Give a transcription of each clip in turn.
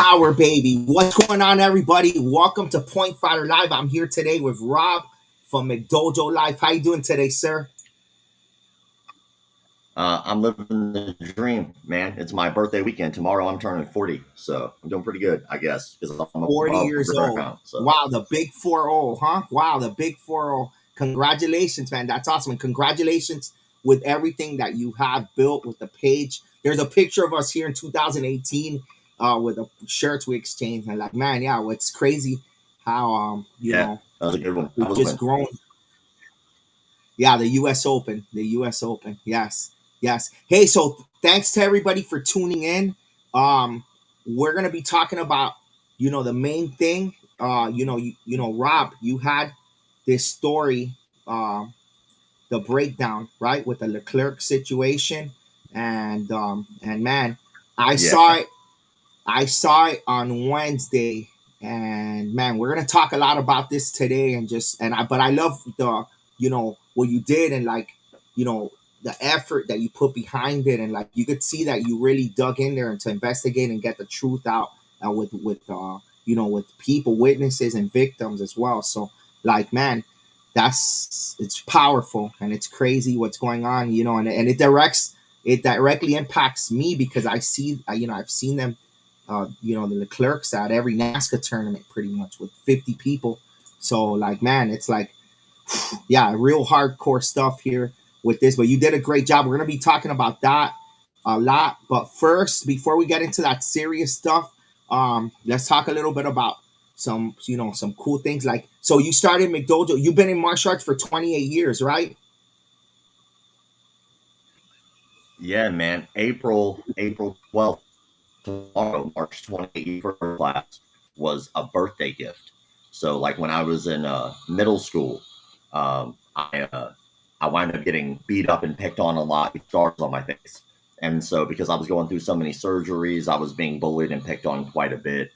Power, baby. What's going on, everybody? Welcome to Point Fighter Live. I'm here today with Rob from Mcdojo Live. How you doing today, sir? I'm living the dream, man. It's my birthday weekend. Tomorrow I'm turning 40, so I'm doing pretty good, I guess, because I'm 40 above years the old. ground. So. Wow, the big 4-0, huh? Wow, the big 4-0. Congratulations, man. That's awesome. And congratulations with everything that you have built with the page. There's a picture of us here in 2018 with the shirts we exchanged. And like, man, yeah, it's crazy how, That was a good one. we've just grown. Yeah, the U.S. Open. The U.S. Open. Yes. Yes. Hey, so thanks to everybody for tuning in. We're gonna be talking about, the main thing. Rob, you had this story, the breakdown, right, with the Leclerc situation, and man, I Yeah. saw it. I saw it on Wednesday, and man, we're gonna talk a lot about this today, but I love what you did, and the effort that you put behind it, and like you could see that you really dug in there and to investigate and get the truth out, with people, witnesses, and victims as well. So like, man, it's powerful and it's crazy what's going on, and it directly impacts me because I see, I've seen them, the Leclercs at every NASCAR tournament pretty much with 50 people. So like, man, it's like, yeah, real hardcore stuff here with this, but you did a great job. We're going to be talking about that a lot. But first, before we get into that serious stuff, let's talk a little bit about some cool things. Like, so you started Mcdojo. You've been in martial arts for 28 years, right? Yeah, man. April 12th, tomorrow, March 28th, first class was a birthday gift. So like when I was in middle school, I wound up getting beat up and picked on a lot, with scars on my face. And so because I was going through so many surgeries, I was being bullied and picked on quite a bit.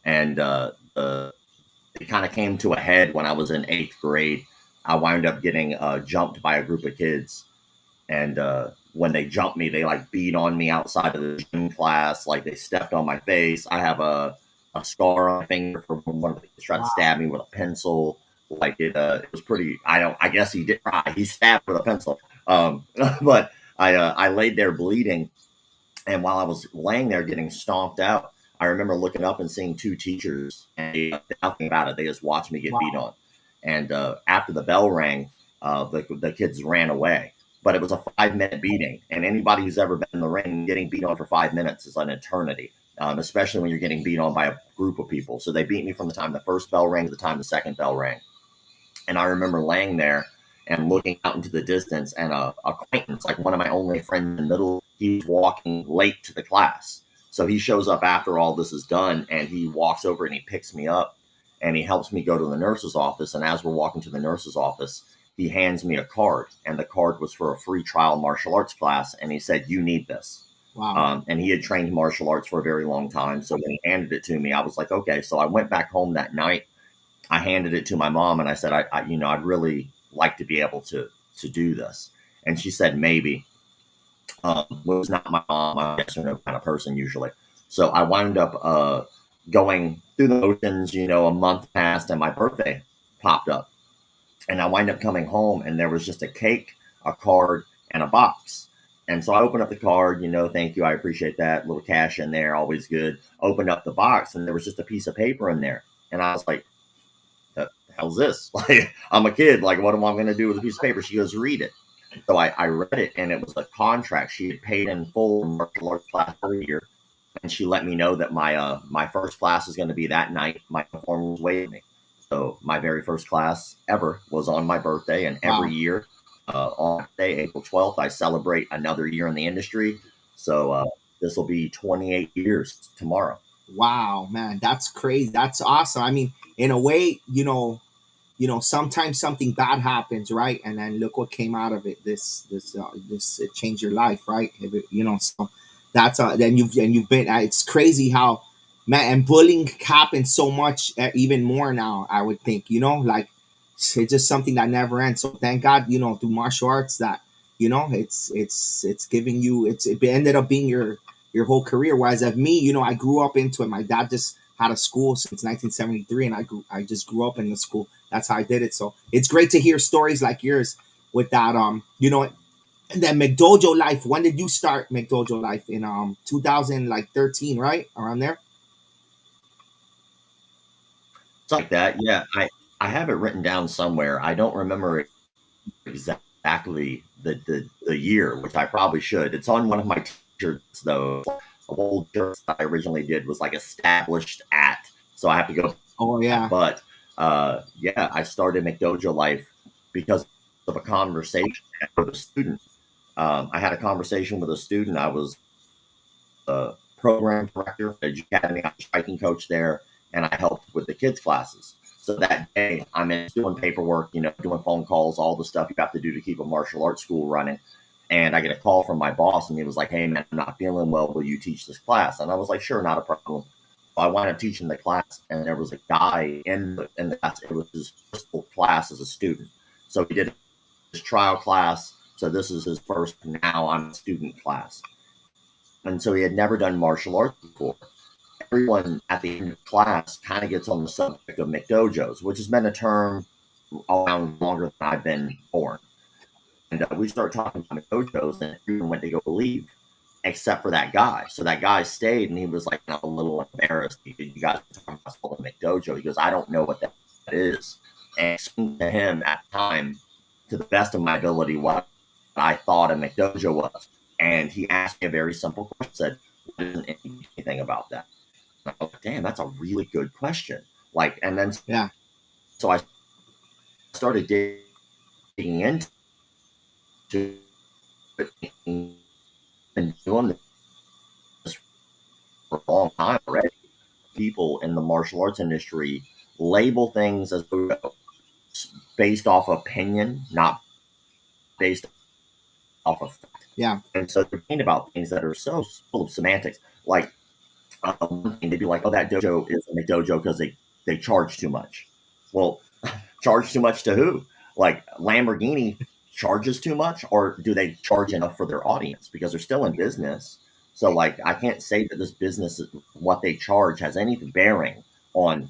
And it kind of came to a head when I was in 8th grade. I wound up getting jumped by a group of kids, and when they jumped me, they like beat on me outside of the gym class, like they stepped on my face. I have a scar on my finger from one of the kids tried to stab me with a pencil. Like it was pretty. I guess he did. He stabbed with a pencil. But I laid there bleeding, and while I was laying there getting stomped out, I remember looking up and seeing two teachers, and they did nothing about it. They just watched me get beat on. And after the bell rang, the kids ran away. But it was a 5-minute beating, and anybody who's ever been in the ring, getting beat on for 5 minutes is an eternity, especially when you're getting beat on by a group of people. So they beat me from the time the first bell rang to the time the second bell rang. And I remember laying there and looking out into the distance, and a acquaintance, like one of my only friends in the middle, he's walking late to the class. So he shows up after all this is done, and he walks over and he picks me up and he helps me go to the nurse's office. And as we're walking to the nurse's office, he hands me a card, and the card was for a free trial martial arts class. And he said, "You need this." Wow. And he had trained martial arts for a very long time. So when he handed it to me, I was like, okay. So I went back home that night. I handed it to my mom, and I said, I'd really like to be able to do this. And she said, maybe. Was not my mom. I'm a yes or no kind of person usually. So I wound up going through the motions. A month passed, and my birthday popped up. And I wind up coming home, and there was just a cake, a card, and a box. And so I opened up the card, thank you, I appreciate that. Little cash in there, always good. Opened up the box, and there was just a piece of paper in there. And I was like, the hell's this? Like, I'm a kid. Like, what am I going to do with a piece of paper? She goes, read it. So I read it, and it was a contract. She had paid in full for martial arts class for a year. And she let me know that my first class is going to be that night. My uniform was waiting me. So my very first class ever was on my birthday, and every year on that day, April 12th, I celebrate another year in the industry. So this will be 28 years tomorrow. Wow, man, that's crazy. That's awesome. I mean, in a way, sometimes something bad happens, right? And then look what came out of it. This it changed your life, right? So that's then you've been. It's crazy how, man, and bullying happens so much, even more now. I would think, like it's just something that never ends. So thank God, through martial arts that it's giving you. It ended up being your whole career. Whereas of me, I grew up into it. My dad just had a school since 1973, and I just grew up in the school. That's how I did it. So it's great to hear stories like yours with that. And then Mcdojo life. When did you start Mcdojo life? In 2013, right around there. Something like that. Yeah, I have it written down somewhere. I don't remember exactly the year, which I probably should. It's on one of my t-shirts though. A whole shirt that I originally did was like established at, so I have to go Oh back. yeah. But yeah, I started Mcdojo life because of a conversation with a student. I had a conversation with a student. I was a program director at Edge Academy. I was striking coach there, and I helped with the kids' classes. So that day, I'm in doing paperwork, doing phone calls, all the stuff you have to do to keep a martial arts school running. And I get a call from my boss, and he was like, "Hey, man, I'm not feeling well. Will you teach this class?" And I was like, "Sure, not a problem." So I wound up teaching the class, and there was a guy in the class. It was his first class as a student. So he did his trial class. So this is his first. Now I'm a student class. And so he had never done martial arts before. Everyone at the end of class kind of gets on the subject of McDojos, which has been a term around longer than I've been born. And we start talking about McDojos, and everyone went to go leave, except for that guy. So that guy stayed, and he was like a little embarrassed because you guys are talking about McDojo. He goes, "I don't know what that is." And I explained to him at the time, to the best of my ability, what I thought a McDojo was. And he asked me a very simple question, said, "What is anything about that?" And I was like, "Damn, that's a really good question." Like, and then Yeah. so I started digging into it and doing this for a long time already. People in the martial arts industry label things as based off opinion, not based off of fact. Yeah. And so they're thinking about things that are so full of semantics. Like one thing, they'd be like, "Oh, that dojo is a dojo because they charge too much." Well, charge too much to who? Like Lamborghini charges too much, or do they charge enough for their audience because they're still in business? So like, I can't say that this business, what they charge, has any bearing on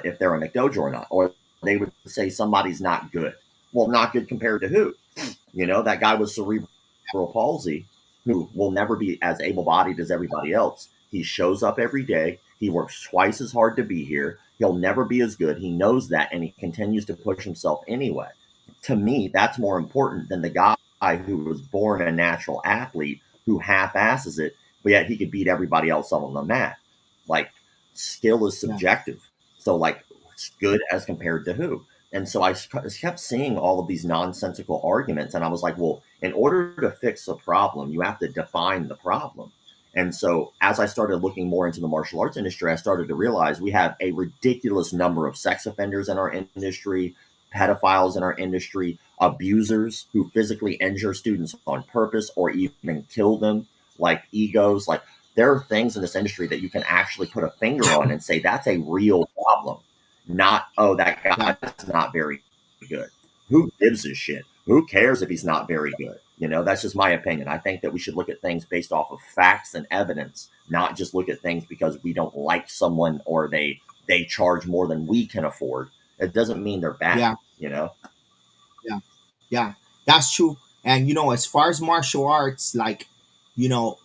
if they're a McDojo or not. Or they would say somebody's not good. Well, not good compared to who? That guy with cerebral palsy who will never be as able-bodied as everybody else. He shows up every day. He works twice as hard to be here. He'll never be as good. He knows that, and he continues to push himself anyway. To me, that's more important than the guy who was born a natural athlete who half-asses it, but yet he could beat everybody else on the mat. Like, skill is Yeah. subjective. So, like, it's good as compared to who? And so I kept seeing all of these nonsensical arguments, and I was like, well, in order to fix a problem, you have to define the problem. And so as I started looking more into the martial arts industry, I started to realize we have a ridiculous number of sex offenders in our industry, pedophiles in our industry, abusers who physically injure students on purpose or even kill them, like egos. Like, there are things in this industry that you can actually put a finger on and say that's a real problem. Not, "Oh, that Yeah. guy's not very good." Who gives a shit? Who cares if he's not very good? That's just my opinion. I think that we should look at things based off of facts and evidence, not just look at things because we don't like someone or they charge more than we can afford. It doesn't mean they're bad, Yeah. you know? Yeah. Yeah. That's true. And as far as martial arts, like, you know,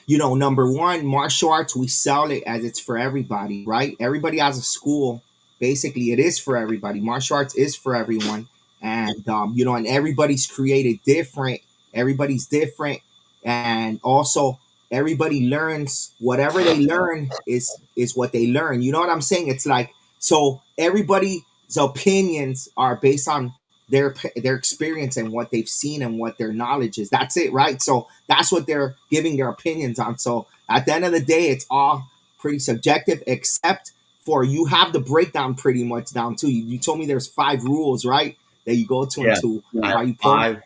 number one, martial arts, we sell it as it's for everybody, right? Everybody has a school. Basically, it is for everybody. Martial arts is for everyone. And, and everybody's created different. Everybody's different. And also, everybody learns whatever they learn is what they learn. You know what I'm saying? It's like, so everybody's opinions are based on their experience and what they've seen and what their knowledge is. That's it, right? So that's what they're giving their opinions on. So at the end of the day, it's all pretty subjective, except for you have the breakdown pretty much down too. You told me there's 5 rules, right? That you go to Yeah. into I how have you put.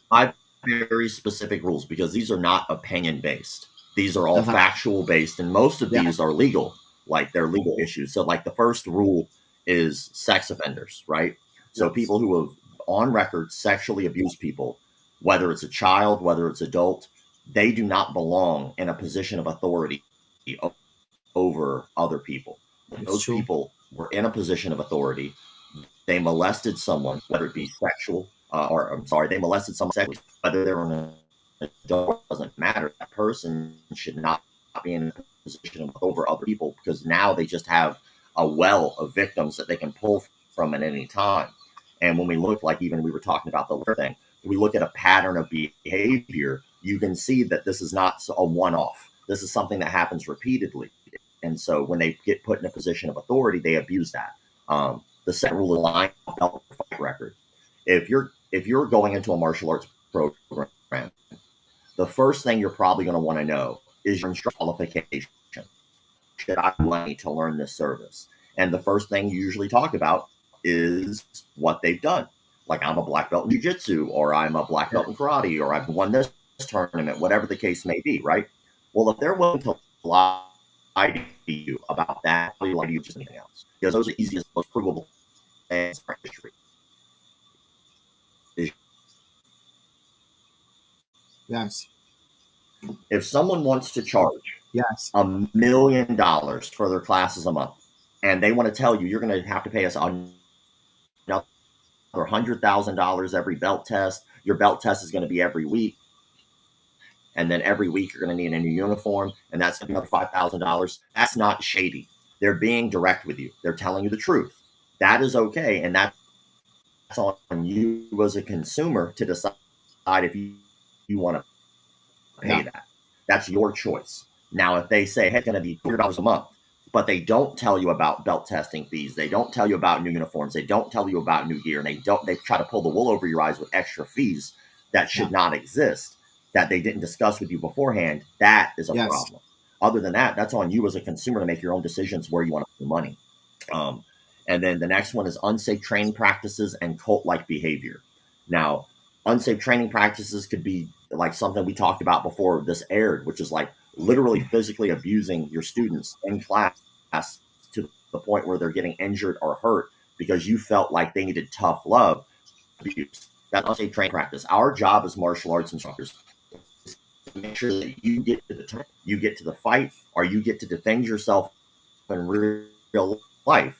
five very specific rules because these are not opinion based. These are all Uh-huh. factual based, and most of Yeah. these are legal, like they're legal issues. So, like, the first rule is sex offenders, right? So, Yes. people who have on record sexually abused people, whether it's a child, whether it's adult, they do not belong in a position of authority over other people. It's Those true. people were in a position of authority. They molested someone, whether it be sexual, or I'm sorry, they molested someone sexually, whether they were an adult, doesn't matter. That person should not be in a position of over other people, because now they just have a well of victims that they can pull from at any time. And when we look, like even we were talking about the litter thing, we look at a pattern of behavior, you can see that this is not a one-off. This is something that happens repeatedly. And so when they get put in a position of authority, they abuse that. The second rule of the line, belt fight record. If you're going into a martial arts program, the first thing you're probably going to want to know is your instructor qualification. Should I have money to learn this service? And the first thing you usually talk about is what they've done. Like, I'm a black belt in jiu-jitsu, or I'm a black Yeah. belt in karate, or I've won this tournament, whatever the case may be, right? Well, if they're willing to lie to you about that, they'll lie to you just anything else. Because those are the easiest, most provable things in history. Yes. If someone wants to charge Yes. $1 million for their classes a month, and they want to tell you you're going to have to pay us another $100,000 every belt test. Your belt test is going to be every week, and then every week you're going to need a new uniform, and that's going to be another $5,000. That's not shady. They're being direct with you. They're telling you the truth. That is okay, and that's on you as a consumer to decide if you want to pay Yeah. that. That's your choice. Now, if they say, hey, it's going to be $200 a month, but they don't tell you about belt testing fees, they don't tell you about new uniforms, they don't tell you about new gear, and they try to pull the wool over your eyes with extra fees that should Yeah. not exist, that they didn't discuss with you beforehand, that is a Yes. problem. Other than that, that's on you as a consumer to make your own decisions where you want to put your money. Um, and then the next one is unsafe training practices and cult-like behavior. Now, unsafe training practices could be like something we talked about before this aired, which is like literally physically abusing your students in class to the point where they're getting injured or hurt because you felt like they needed tough love. Abuse. That's unsafe training practice. Our job as martial arts instructors is to make sure that you get to the turn, you get to the fight, or you get to defend yourself in real life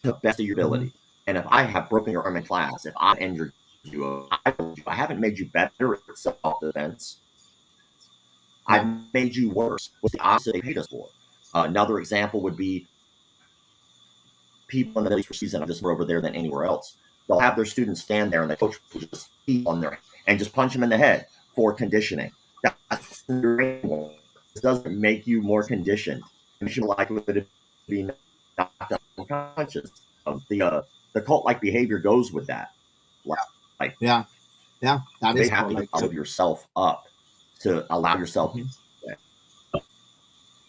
to the best of your Hmm. ability. And if I have broken your arm in class, if I injured you, I haven't made you better at self-defense. Yeah. I've made you worse. What's the opposite they paid us for? Another example would be people in the Middle East season. I'm just more over there than anywhere else. They'll have their students stand there and the coach will just keep on there and just punch them in the head for conditioning. That's this doesn't make you more conditioned. It makes you likely to be knocked unconscious. The cult-like behavior goes with that. Like Yeah. Yeah. That they is have called to like give yourself up to allow yourself. hmm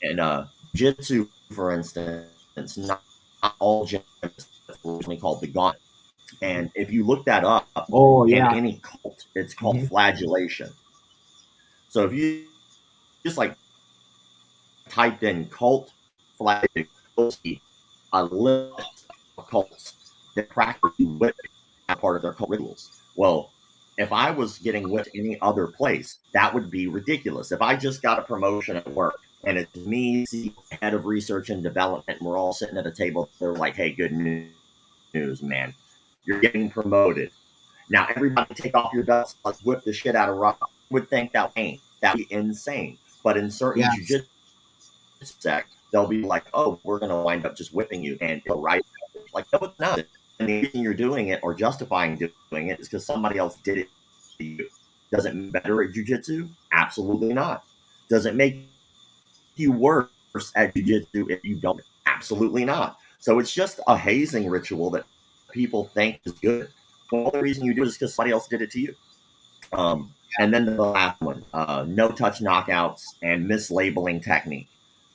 And jitsu, for instance, not all gyms are called the gauntlet. And if you look that up Oh in yeah. any cult, it's called Hmm. flagellation. So if you just like typed in cult flagellation, you'll see a list of cults that practice whipping as part of their cult rituals. Well, if I was getting whipped any other place, that would be ridiculous. If I just got a promotion at work and it's me, head of research and development, and we're all sitting at a table, they're like, hey, good news, man. You're getting promoted. Now, everybody take off your belts, let's whip the shit out of rock. Would think that ain't. That'd be insane. But in certain Yes. jujitsu sects, they'll be like, oh, we're going to wind up just whipping you and it'll right. Like, no, it's not. And the reason you're doing it or justifying doing it is because somebody else did it to you. Does it make better at jujitsu? Absolutely not. Does it make you worse at jujitsu if you don't? Absolutely not. So it's just a hazing ritual that people think is good. Well, the reason you do it is because somebody else did it to you. And then the last one, no touch knockouts and mislabeling technique.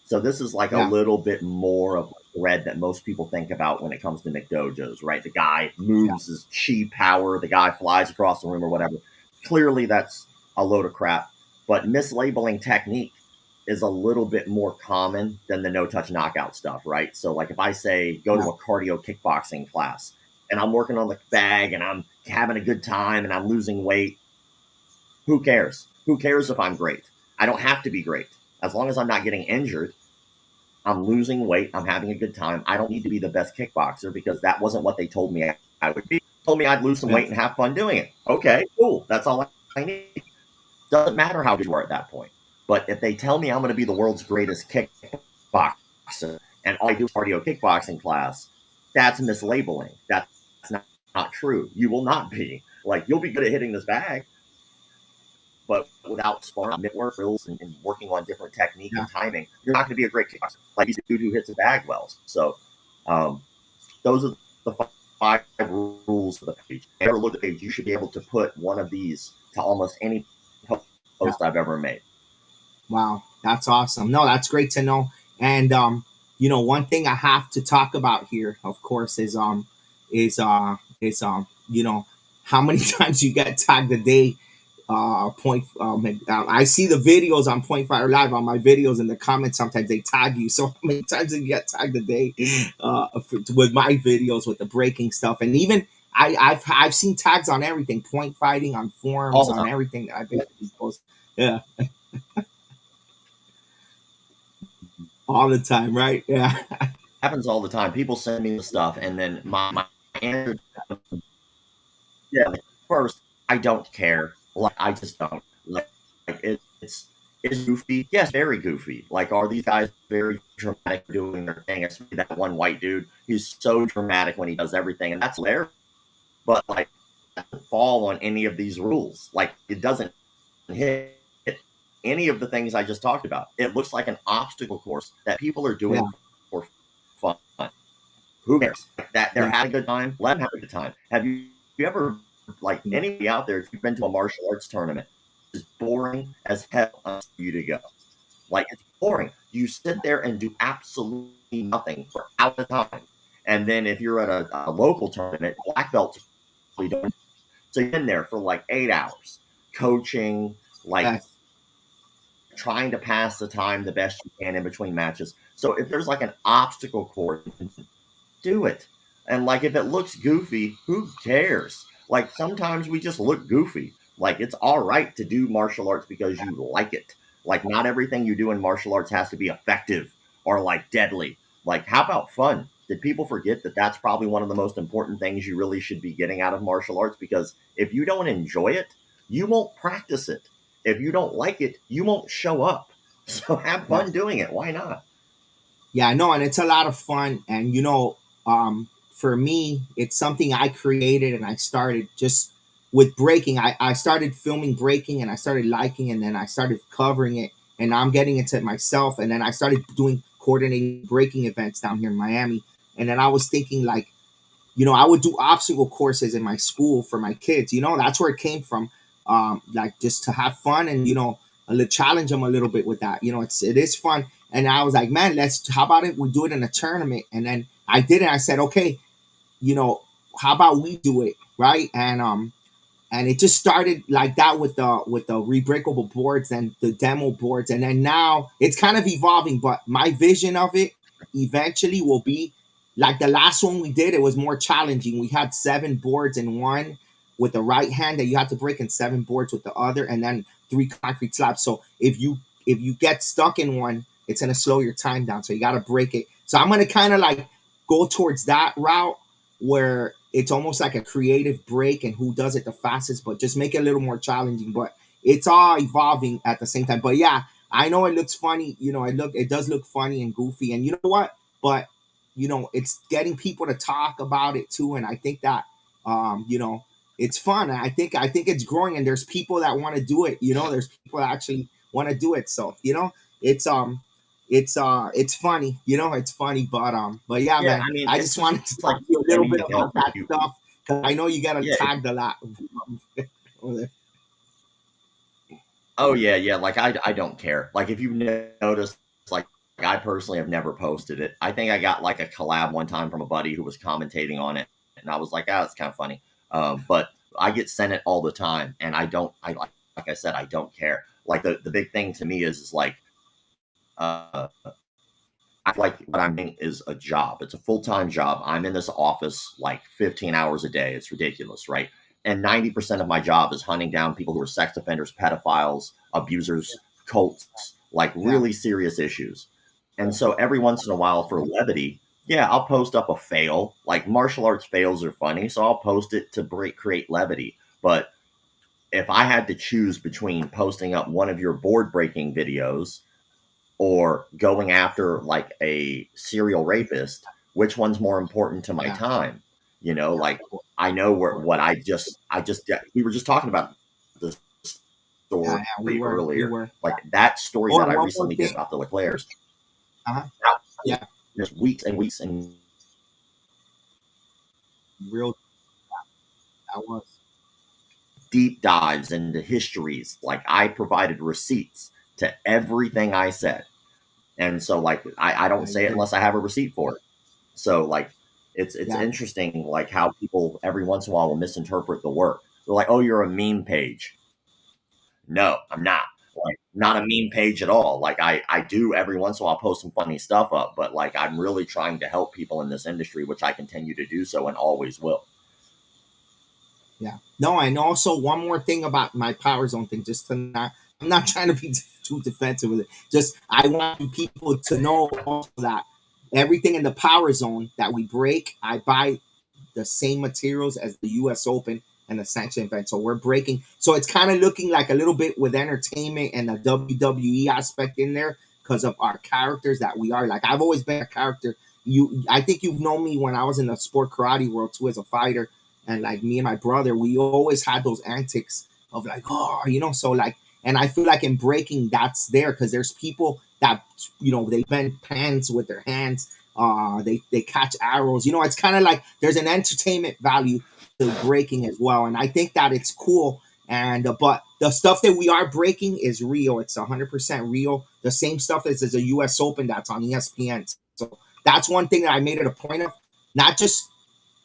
So this is like a Yeah. little bit more of a thread that most people think about when it comes to Mcdojos, right? The guy moves his chi power, the guy flies across the room or whatever. Clearly that's a load of crap. But mislabeling technique is a little bit more common than the no touch knockout stuff, right? So like if I say go Yeah. to a cardio kickboxing class and I'm working on the bag and I'm having a good time and I'm losing weight, who cares? Who cares if I'm great? I don't have to be great. As long as I'm not getting injured, I'm losing weight, I'm having a good time. I don't need to be the best kickboxer because that wasn't what they told me I would be. They told me I'd lose some Yeah. weight and have fun doing it. Okay, cool. That's all I need. Doesn't matter how good you are at that point. But if they tell me I'm going to be the world's greatest kickboxer and all I do is cardio kickboxing class, that's mislabeling. That's not true. You will not be. Like, you'll be good at hitting this bag, but without sparring, network drills, and working on different technique Yeah. and timing, you're not going to be a great kickboxer. Like, he's a dude who hits a bag well. So, um, those are the five rules of the page. If you ever look at the page, you should be able to put one of these to almost any Yeah. post I've ever made. Wow, that's awesome. No, that's great to know. And one thing I have to talk about here, of course, is how many times you get tagged a day. I see the videos on Point Fire Live on my videos in the comments. Sometimes they tag you. So how many times you get tagged a day with my videos with the breaking stuff, and even I've seen tags on everything, point fighting, on All forums, the on time. everything that I've been post. Yeah, all the time, right? Yeah. Happens all the time. People send me the stuff, and then my answer, yeah, like, first, I don't care. Like, I just don't. Like it's goofy. Yes, very goofy. Like, are these guys very dramatic doing their thing? Especially that one white dude. He's so dramatic when he does everything, and that's hilarious. But like, it doesn't fall on any of these rules. Like, it doesn't hit any of the things I just talked about. It looks like an obstacle course that people are Yeah. doing for fun. Who cares? That they're Yeah. having a good time, let them have a good time. Have you ever, like, Yeah. anybody out there, if you've been to a martial arts tournament, it's boring as hell for you to go. Like, it's boring. You sit there and do absolutely nothing for hours at a time. And then if you're at a local tournament, black belts probably don't. So you're in there for like 8 hours, coaching, like Yes. trying to pass the time the best you can in between matches. So if there's like an obstacle course, do it. And like, if it looks goofy, who cares? Like, sometimes we just look goofy. Like, it's all right to do martial arts because you like it. Like, not everything you do in martial arts has to be effective or like deadly. Like, how about fun? Did people forget that that's probably one of the most important things you really should be getting out of martial arts? Because if you don't enjoy it, you won't practice it. If you don't like it, you won't show up. So have Yeah. fun doing it. Why not? Yeah, no, and it's a lot of fun. And for me, it's something I created and I started just with breaking. I started filming breaking and I started liking, and then I started covering it, and now I'm getting into it myself. And then I started doing coordinating breaking events down here in Miami. And then I was thinking, like, I would do obstacle courses in my school for my kids. That's where it came from. Like, just to have fun and challenge them a little bit with that. It is fun. And I was like, man, how about it? We do it in a tournament. And then I did it. I said, okay, how about we do it, right? And it just started like that with the rebreakable boards and the demo boards, and then now it's kind of evolving. But my vision of it eventually will be like the last one we did. It was more challenging. We had 7 boards in one with the right hand that you had to break, and 7 boards with the other, and then 3 concrete slabs. So if you get stuck in one, it's gonna slow your time down. So you gotta break it. So I'm gonna kind of like go towards that route where it's almost like a creative break and who does it the fastest, but just make it a little more challenging. But it's all evolving at the same time. But yeah, I know it looks funny. It does look funny and goofy. And you know what? But it's getting people to talk about it too. And I think that it's fun. I think it's growing, and there's people that want to do it. There's people that actually want to do it. So it's it's funny. It's funny. But yeah, Yeah, man, I mean, I it's just just wanted to like talk to you a little bit anything else. about that stuff because I know you got Yeah, tagged a lot. Over there. oh yeah, yeah. Like, I don't care. Like, if you've noticed, like, I personally have never posted it. I think I got like a collab one time from a buddy who was commentating on it, and I was like, it's kind of funny. But I get sent it all the time, and I don't. Like I said, I don't care. Like, the big thing to me is like, uh, I like what I'm doing is a job. It's a full time job. I'm in this office like 15 hours a day. It's ridiculous, right? And 90% of my job is hunting down people who are sex offenders, pedophiles, abusers. cults, like Yeah. really serious issues. And so every once in a while for levity, yeah, I'll post up a fail. Like martial arts fails are funny, so I'll post it to create levity. But if I had to choose between posting up one of your board breaking videos or going after like a serial rapist, which one's more important to my Yeah. time? You know, like Of course. I know Of where course. what I just we were just talking about the Yeah. story Yeah. We were. We earlier. were. Like that story Oh, that and I one more recently did thing. about the Leclercs. Uh-huh. Now, Yeah. just weeks and weeks and Real. That was. deep dives into histories. Like I provided receipts to everything I said. And so like I Yeah. don't You say it did. unless I have a receipt for it. So like it's Yeah. interesting like how people every once in a while will misinterpret the work. They're like, "Oh, you're a meme page." No, I'm not. Like not a meme page at all. Like I do every once in a while post some funny stuff up, but like I'm really trying to help people in this industry, which I continue to do so and always will. Yeah. No, and also one more thing about my power zone thing, just to not, I'm not trying to be too defensive with it. Just I want people to know also that everything in the power zone that we break, I buy the same materials as the U.S. Open and the sanction event. So we're breaking. So it's kind of looking like a little bit with entertainment and the WWE aspect in there because of our characters that we are. Like I've always been a character. I think you've known me when I was in the sport karate world too as a fighter, and like me and my brother, we always had those antics of like, oh, so like, and I feel like in breaking that's there because there's people that they bend pans with their hands, they catch arrows. It's kind of like there's an entertainment value to breaking as well, and I think that it's cool. And but the stuff that we are breaking is real. It's 100% real. The same stuff as a U.S. Open that's on ESPN. So that's one thing that I made it a point of, not just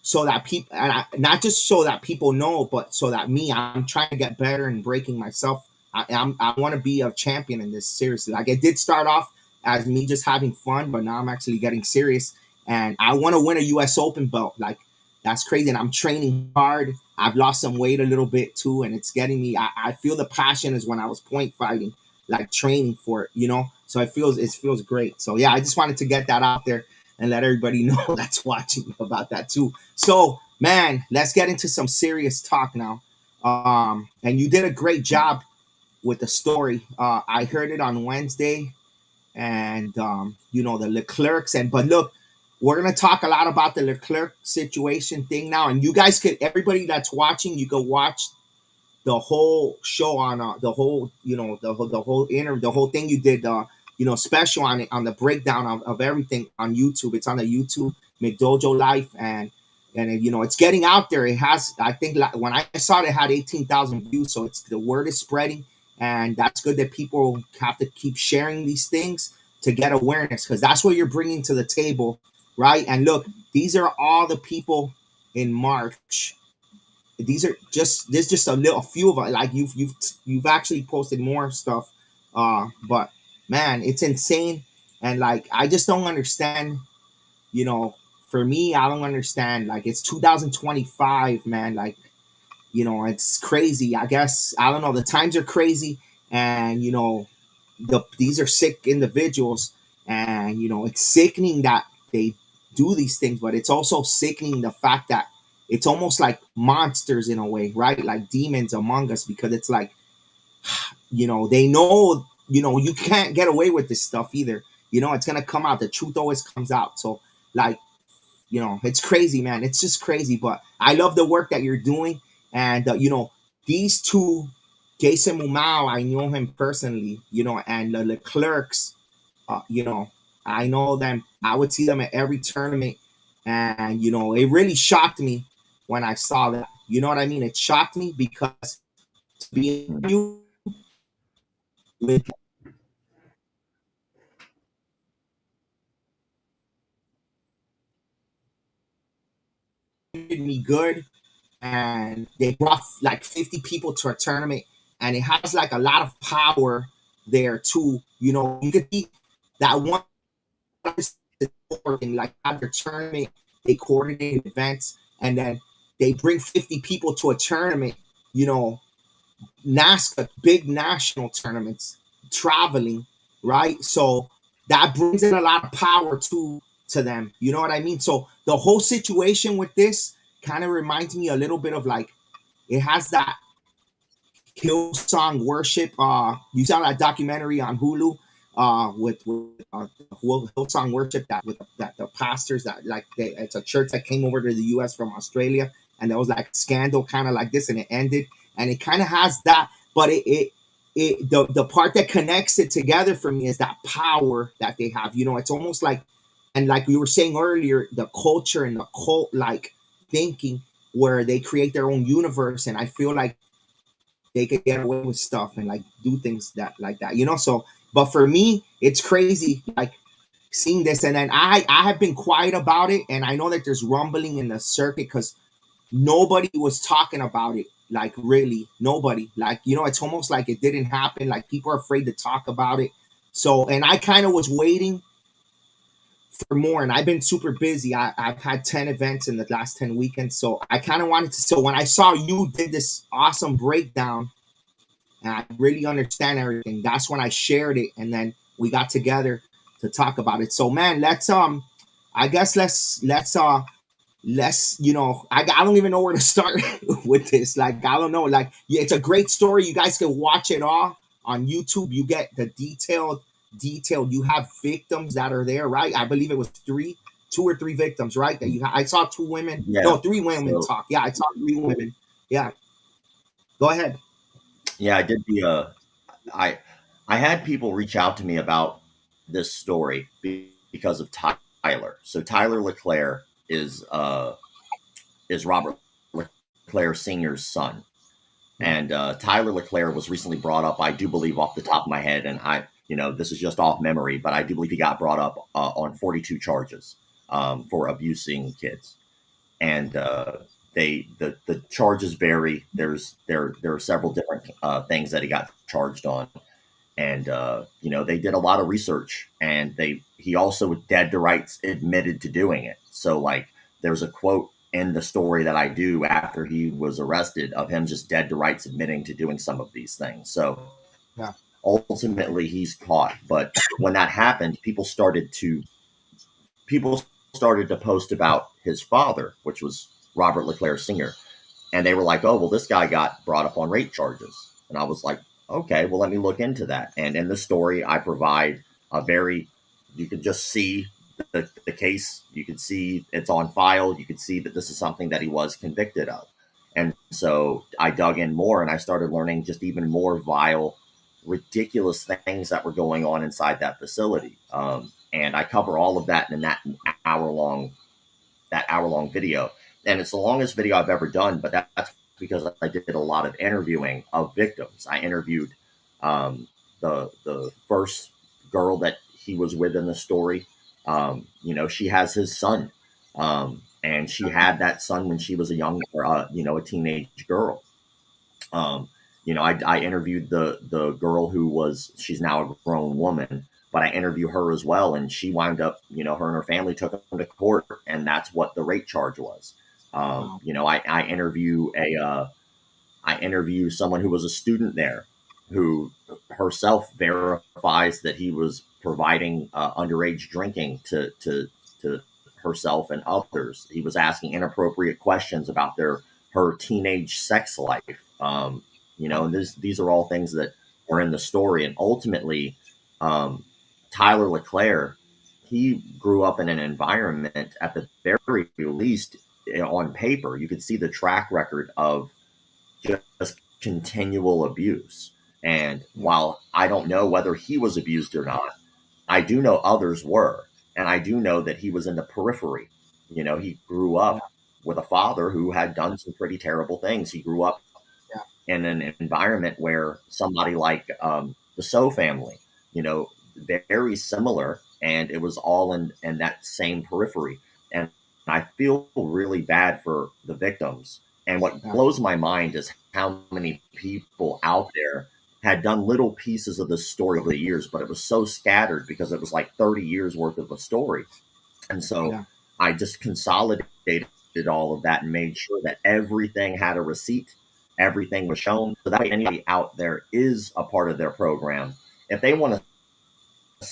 so that people, not just so that people know, but so that I'm trying to get better and breaking myself. I want to be a champion in this, seriously. Like it did start off as me just having fun, but now I'm actually getting serious, and I want to win a U.S. Open belt. Like that's crazy, and I'm training hard. I've lost some weight a little bit too, and it's getting me. I feel the passion is when I was point fighting, like training for it. So it feels great. So yeah, I just wanted to get that out there and let everybody know that's watching about that too. So, man, let's get into some serious talk now. And you did a great job with the story. I heard it on Wednesday, and the Leclercs. But look, we're gonna talk a lot about the Leclerc situation thing now. And you guys could, everybody that's watching, you can watch the whole show on the whole, the whole thing you did, special on it, on the breakdown of everything on YouTube. It's on the YouTube Mcdojo Life, and it's getting out there. It has, I think, when I saw it, it had 18,000 views. So the word is spreading, and that's good that people have to keep sharing these things to get awareness, because that's what you're bringing to the table, right? And look, these are all the people in March. These are just there's just a few of them. Like you've actually posted more stuff, but man, it's insane. And like I just don't understand. You know, for me, I don't understand. Like it's 2025, man. Like it's crazy. I guess I don't know. The times are crazy, and these are sick individuals, and it's sickening that they do these things, but it's also sickening the fact that it's almost like monsters in a way, right? Like demons among us, because it's like they know you can't get away with this stuff either. It's gonna come out. The truth always comes out. So like it's crazy, man. It's just crazy. But I love the work that you're doing. And, these two, Jason Mumau, I know him personally, and the Leclercs, I know them. I would see them at every tournament. And, it really shocked me when I saw that. You know what I mean? It shocked me because to be you with me good, and they brought like 50 people to a tournament, and it has like a lot of power there too. You could see that one thing, like at their tournament, they coordinate events, and then they bring 50 people to a tournament. NASCAR, big national tournaments. traveling, right? So that brings in a lot of power to them. You know what I mean? So the whole situation with this kind of reminds me a little bit of like it has that Hillsong Worship. You saw that documentary on Hulu with Hillsong Worship that with that the pastors that like it's a church that came over to the U.S. from Australia, and there was like scandal kind of like this, and it ended, and it kind of has that, but the part that connects it together for me is that power that they have. You know, it's almost like, and like we were saying earlier, the culture and the cult like thinking where they create their own universe, and I feel like they could get away with stuff and like do things that like that, you know. So, but for me, it's crazy like seeing this, and then I have been quiet about it, and I know that there's rumbling in the circuit because nobody was talking about it. Like really, nobody. Like you know, it's almost like it didn't happen. Like people are afraid to talk about it. So, and I kind of was waiting for more, and I've been super busy. I've had 10 events in the last 10 weekends, so I kind of wanted to. So when I saw you did this awesome breakdown and I really understand everything. That's when I shared it, and then we got together to talk about it. So, man, I guess let's you know, I don't even know where to start with this. Like, I don't know. Like, yeah, it's a great story. You guys can watch it all on YouTube. You get the detailed. You have victims that are there, right? I believe it was two or three victims, right? That I saw two women, Yeah. no, three women So talk. Yeah, I saw three women. Yeah, go ahead. yeah, I did the I I had people reach out to me about this story because of Tyler. So Tyler LeClaire is Robert LeClaire Sr.'s son. And Tyler LeClaire was recently brought up, I do believe, off the top of my head, and this is just off memory, but I do believe he got brought up on 42 charges for abusing kids. And the charges vary. There are several different things that he got charged on, and they did a lot of research, and he also dead to rights admitted to doing it. So like there's a quote in the story that I do after he was arrested of him just dead to rights admitting to doing some of these things. So Yeah. ultimately he's caught. But when that happened, people started to post about his father, which was Robert LeClaire Sr. And they were like, oh, well, this guy got brought up on rape charges. And I was like, okay, well, let me look into that. And in the story, I provide you can just see the case. You can see it's on file. You can see that this is something that he was convicted of. And so I dug in more and I started learning just even more vile, ridiculous things that were going on inside that facility. And I cover all of that in hour long that hour long video. And it's the longest video I've ever done, but that's because I did a lot of interviewing of victims. I interviewed the first girl that he was with in the story. She has his son, and she had that son when she was a teenage girl. I interviewed the girl she's now a grown woman, but I interviewed her as well, and she wound up, her and her family took him to court, and that's what the rape charge was. Wow. I interview someone who was a student there, who herself verifies that he was providing underage drinking to herself and others. He was asking inappropriate questions about her teenage sex life. And these are all things that are in the story. And ultimately, Tyler LeClaire, he grew up in an environment, at the very least, on paper, you could see the track record of just continual abuse. And while I don't know whether he was abused or not, I do know others were. And I do know that he was in the periphery. He grew Yeah. up with a father who had done some pretty terrible things. He grew up Yeah. in an environment where somebody like the So family, very similar, and it was all in that same periphery. And I feel really bad for the victims. And what Yeah. blows my mind is how many people out there had done little pieces of this story over the years, but it was so scattered because it was like 30 years worth of a story. And so Yeah. I just consolidated all of that and made sure that everything had a receipt, everything was shown. So that way anybody out there is a part of their program If they want to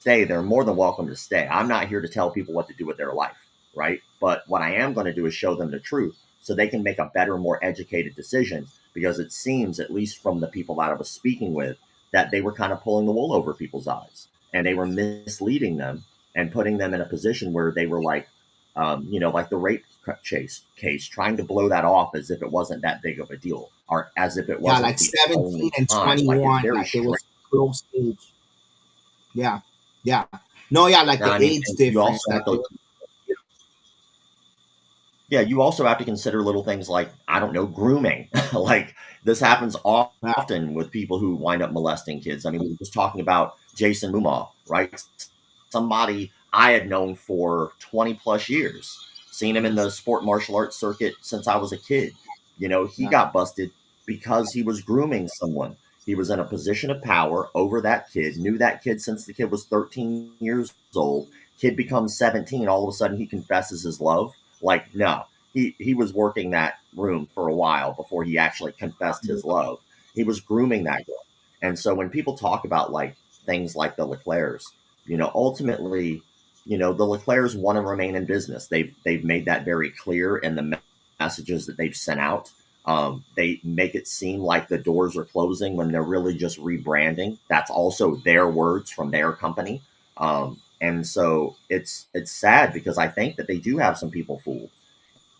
stay, they're more than welcome to stay. I'm not here to tell people what to do with their life, right? But what I am going to do is show them the truth so they can make a better, more educated decision, because it seems, at least from the people that I was speaking with, that they were kind of pulling the wool over people's eyes, and they were misleading them and putting them in a position where they were like, like the rape case, trying to blow that off as if it wasn't that big of a deal, or as if it Yeah, wasn't like the 17 only and time. Like, it's 21, very like it strange. was close age. Yeah, yeah. No, yeah, like Now, the I mean, age and you difference. also have to, yeah, you also have to consider little things like, I don't know, grooming. Like, this happens Yeah, often with people who wind up molesting kids. I mean, we were just talking about Jason Mumaw, right? Somebody I had known for 20 plus years, seen him in the sport martial arts circuit since I was a kid. He yeah, got busted because he was grooming someone. He was in a position of power over that kid, knew that kid since the kid was 13 years old. Kid becomes 17, all of a sudden he confesses his love. Like, no, he was working that room for a while before he actually confessed his love. He was grooming that girl. And so when people talk about like things like the Leclercs, ultimately, the Leclercs want to remain in business. They've made that very clear in the messages that they've sent out. They make it seem like the doors are closing when they're really just rebranding. That's also their words from their company. And so it's sad, because I think that they do have some people fooled.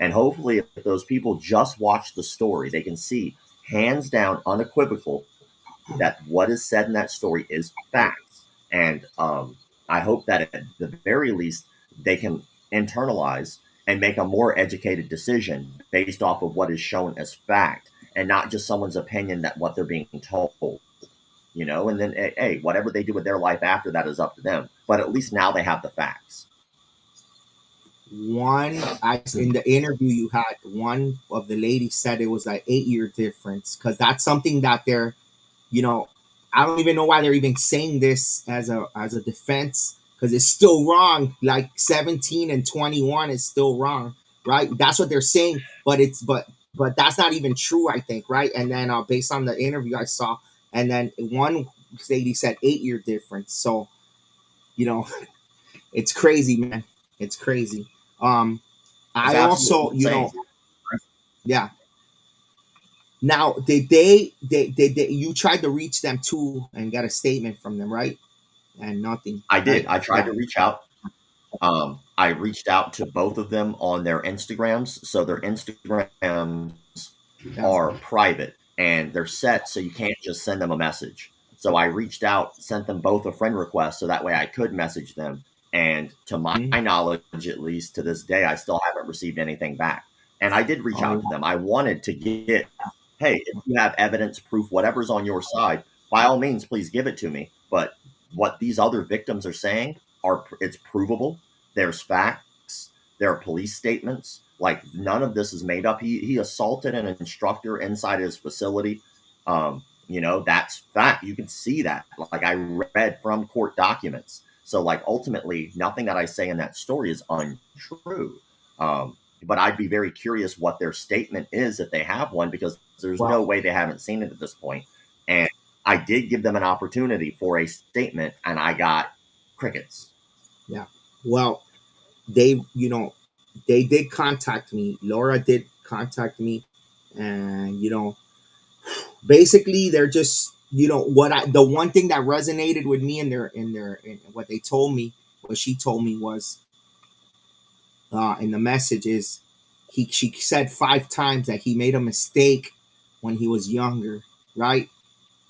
And hopefully, if those people just watch the story, they can see, hands down, unequivocal, that what is said in that story is facts. And I hope that at the very least, they can internalize and make a more educated decision based off of what is shown as fact, and not just someone's opinion that what they're being told. And then, hey, whatever they do with their life after that is up to them. But at least now they have the facts. in the interview you had, one of the ladies said it was like 8 year difference, because that's something that they're, you know, I don't even know why they're even saying this as a defense, because it's still wrong. Like 17 and 21 is still wrong, right? That's what they're saying, but that's not even true, I think, right? And then based on the interview I saw, and then one lady said 8 year difference. So you know, it's crazy, man. It's crazy. Um, It's I absolutely also, insane. yeah. Now, you tried to reach them too and get a statement from them, right? And nothing, I did. right? I tried Yeah, to reach out. I reached out to both of them on their Instagrams. So their Instagrams yeah. are private and they're set so you can't just send them a message. So I reached out, sent them both a friend request so that way I could message them. And to my Mhm. knowledge, at least to this day, I still haven't received anything back. And I did reach Oh, out to them. I wanted to get, hey, if you have evidence, proof, whatever's on your side, by all means, please give it to me. But what these other victims are saying it's provable. There's facts. There are police statements. Like, none of this is made up. He assaulted an instructor inside his facility. That's fact. You can see that. Like, I read from court documents. So, like, ultimately, nothing that I say in that story is untrue. But I'd be very curious what their statement is if they have one, because there's no well, way they haven't seen it at this point. And I did give them an opportunity for a statement, and I got crickets. yeah. Well, they, they did contact me. Laura did contact me, and basically they're just, the one thing that resonated with me in what they told me, what she told me was, in the message is, she said 5 times that he made a mistake when he was younger, right?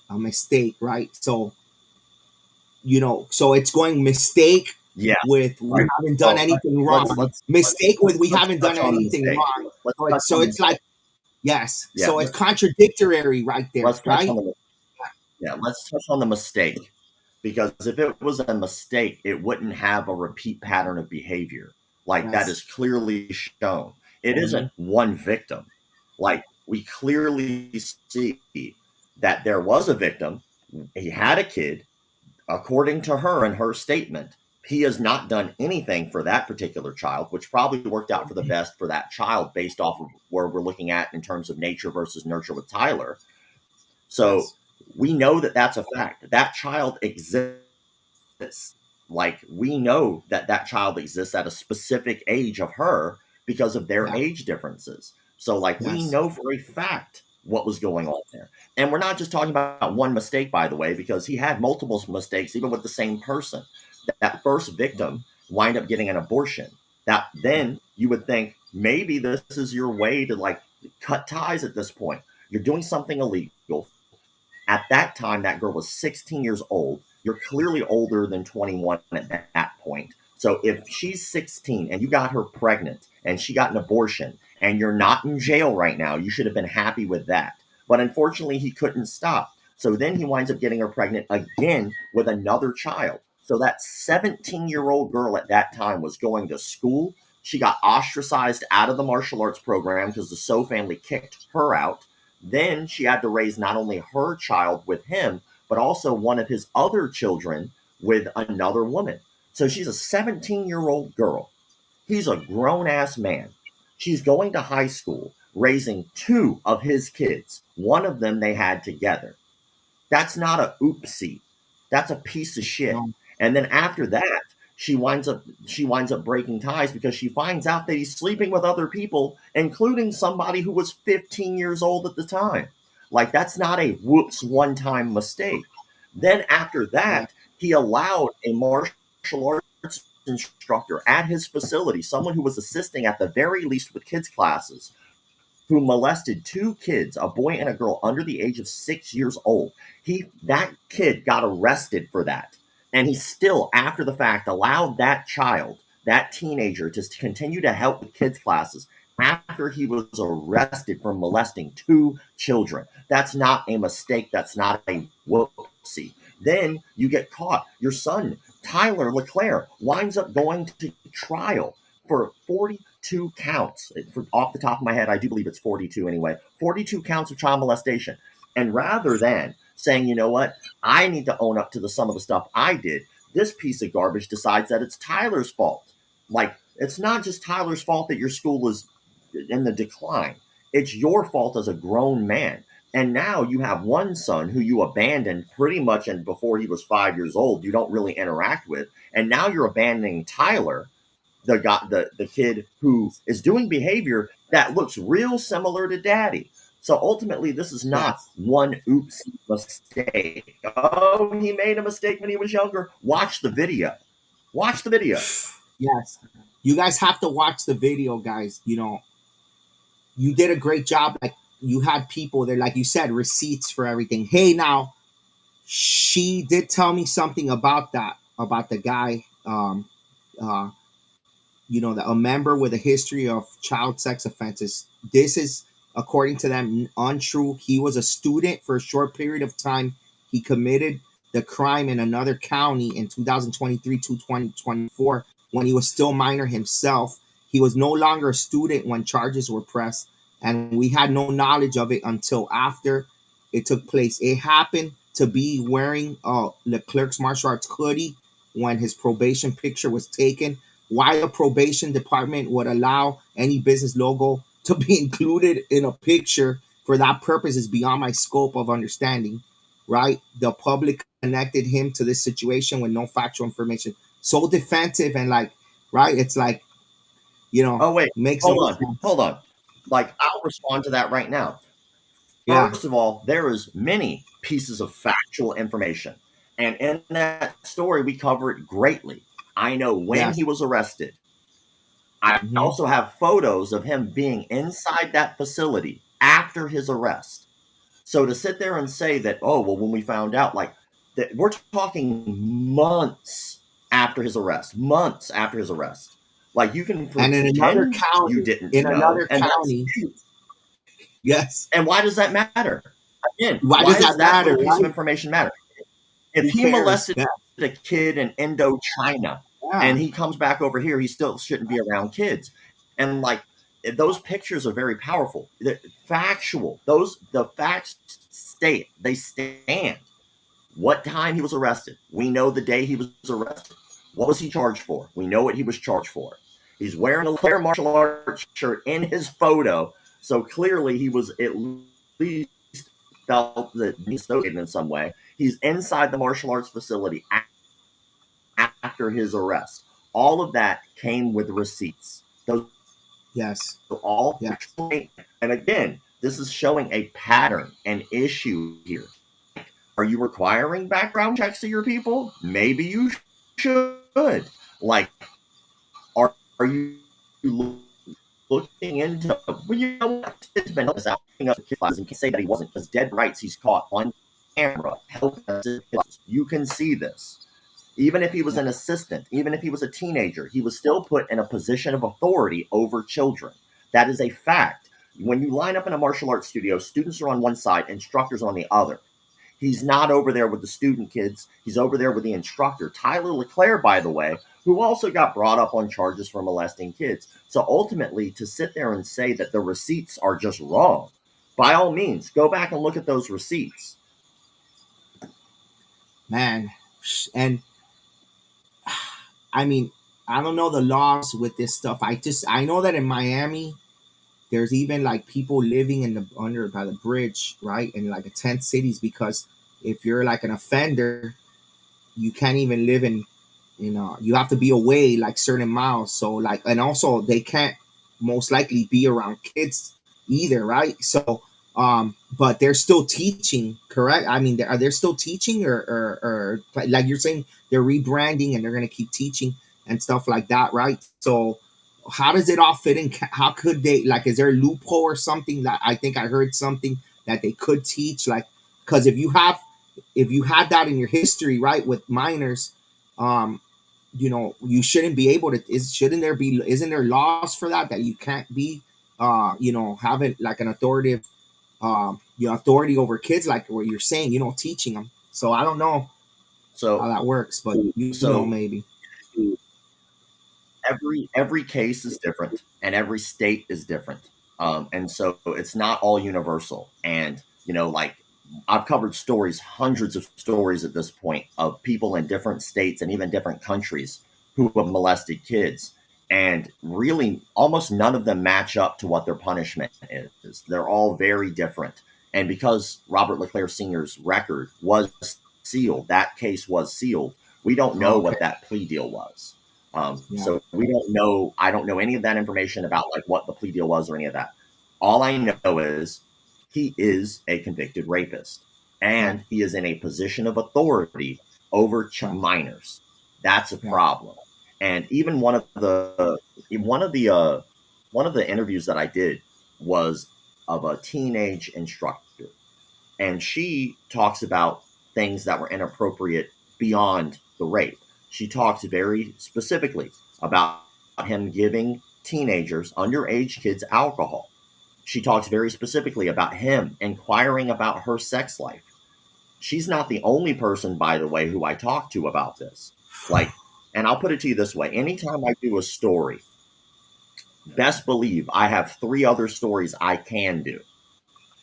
A mistake, right? So so it's going mistake Yeah. with All we right. haven't done So anything let's wrong, let's mistake with we let's haven't done touch on the anything mistake. wrong. Let's So touch it's, so on the it's like, mistake. yes, Yeah. so it's contradictory right there, Let's touch on right? the Yeah, let's touch on the mistake, because if it was a mistake, it wouldn't have a repeat pattern of behavior. Like, that Yes. is clearly shown. It Hmm. isn't one victim. Like, we clearly see that there was a victim. He had a kid, according to her and her statement. He has not done anything for that particular child, which probably worked out for the best for that child based off of where we're looking at in terms of nature versus nurture with Tyler. So Yes. we know that that's a fact. That child exists. Like, we know that that child exists at a specific age of her because of their Yeah. age differences. So, like, we Yes. know for a fact what was going on there. And we're not just talking about one mistake, by the way, because he had multiple mistakes, even with the same person. That first victim wind up getting an abortion. That then you would think maybe this is your way to like cut ties at this point. You're doing something illegal. At that time, that girl was 16 years old. You're clearly older than 21 at that point. So if she's 16 and you got her pregnant and she got an abortion and you're not in jail right now, you should have been happy with that. But unfortunately, he couldn't stop. So then he winds up getting her pregnant again with another child. So that 17-year-old girl at that time was going to school. She got ostracized out of the martial arts program because the So family kicked her out. Then she had to raise not only her child with him, but also one of his other children with another woman. So she's a 17-year-old girl. He's a grown ass man. She's going to high school, raising two of his kids. One of them they had together. That's not a oopsie. That's a piece of shit. No. And then after that, she winds up breaking ties because she finds out that he's sleeping with other people, including somebody who was 15 years old at the time. Like, that's not a whoops one-time mistake. Then after Yeah. that, he allowed a martial arts instructor at his facility, someone who was assisting at the very least with kids classes, who molested two kids, a boy and a girl under the age of 6 years old. That kid got arrested for that. And he still, after the fact, allowed that child, that teenager, to continue to help with kids' classes after he was arrested for molesting two children. That's not a mistake. That's not a whoopsie. Then you get caught. Your son, Tyler LeClaire, winds up going to trial for 42 counts. Off the top of my head, I do believe it's 42 anyway. 42 counts of child molestation. And rather than saying, you know what, I need to own up to some of the stuff I did, this piece of garbage decides that it's Tyler's fault. Like, it's not just Tyler's fault that your school is in the decline. It's your fault as a grown man. And now you have one son who you abandoned pretty much, and before he was 5 years old, you don't really interact with. And now you're abandoning Tyler, the kid who is doing behavior that looks real similar to daddy. So ultimately, this is not Yes. one oops mistake. Oh, he made a mistake when he was younger. Watch the video. Watch the video. Yes. You guys have to watch the video, guys. You did a great job. Like, you had people there, like you said, receipts for everything. Hey, now she did tell me something about that, about the guy. Uh, a member with a history of child sex offenses. This is, according to them, untrue. He was a student for a short period of time. He committed the crime in another county in 2023 to 2024 when he was still minor himself. He was no longer a student when charges were pressed, and we had no knowledge of it until after it took place. It happened to be wearing Leclerc's martial arts hoodie when his probation picture was taken. Why the probation department would allow any business logo to be included in a picture for that purpose is beyond my scope of understanding, right? The public connected him to this situation with no factual information. So defensive and like, right? It's like, Oh, wait. makes no Hold on. sense. Hold on. Like, I'll respond to that right now. Yeah. First of all, there is many pieces of factual information. And in that story, we cover it greatly. I know when Yes. he was arrested. I Hmm. also have photos of him being inside that facility after his arrest. So to sit there and say that, oh, well, when we found out, like, that we're talking months after his arrest. Like, you can And in another pretend you county, didn't know, and that's cute. yes. And why does that matter? Again, Why does why that does that matter, little piece of right? information matter? If Who he cares? molested Yeah. a kid in Indochina Yeah. and he comes back over here, he still shouldn't be around kids. And like, those pictures are very powerful. They're factual. The facts they stand. What time he was arrested? We know the day he was arrested. What was he charged for? We know what he was charged for. He's wearing a Claire martial arts shirt in his photo, so clearly he was at least felt that being associated in some way. He's inside the martial arts facility after his arrest. All of that came with receipts. Those Yes. are all, Yes. and again, this is showing a pattern, an issue here. Like, are you requiring background checks of your people? Maybe you should. Like, are you looking into, well, you know what? It's been this out up classes and can say that he wasn't, because dead rights he's caught on camera. You can see this. Even if he was Yeah. an assistant, even if he was a teenager, he was still put in a position of authority over children. That is a fact. When you line up in a martial arts studio, students are on one side, instructors on the other. He's not over there with the student kids. He's over there with the instructor. Tyler LeClaire, by the way, who also got brought up on charges for molesting kids. So ultimately, to sit there and say that the receipts are just wrong, by all means, go back and look at those receipts. Man. And I mean, I don't know the laws with this stuff. I know that in Miami, there's even like people living in the under by the bridge, right? In like a tent cities, because if you're like an offender, you can't even live in, you have to be away like certain miles. So like, and also they can't most likely be around kids either, right? So but they're still teaching, correct? I mean, are they still teaching, or like you're saying they're rebranding and they're going to keep teaching and stuff like that, right? So how does it all fit in? How could they, like, is there a loophole or something? That I think I heard something that they could teach, like, because if you had that in your history, right, with minors, um you shouldn't be able to, shouldn't there be, isn't there laws for that, that you can't be having like an authoritative authority over kids, like what you're saying, teaching them. So I don't know how So, that works, but so maybe. every case is different and every state is different, and so it's not all universal. And like, I've covered stories, hundreds of stories at this point, of people in different states and even different countries who have molested kids, and really almost none of them match up to what their punishment is. They're all very different. And because Robert LeClaire Sr.'s record was sealed, that case was sealed, we don't know Okay. what that plea deal was. Yeah. So we don't know. I don't know any of that information about like what the plea deal was or any of that. All I know is he is a convicted rapist, Yeah. and he is in a position of authority over Yeah. minors. That's a Yeah. problem. And even one of the one of the interviews that I did was of a teenage instructor, and she talks about things that were inappropriate beyond the rape. She talks very specifically about him giving teenagers, underage kids, alcohol. She talks very specifically about him inquiring about her sex life. She's not the only person, by the way, who I talk to about this. Like, and I'll put it to you this way: anytime I do a story, best believe I have three other stories I can do.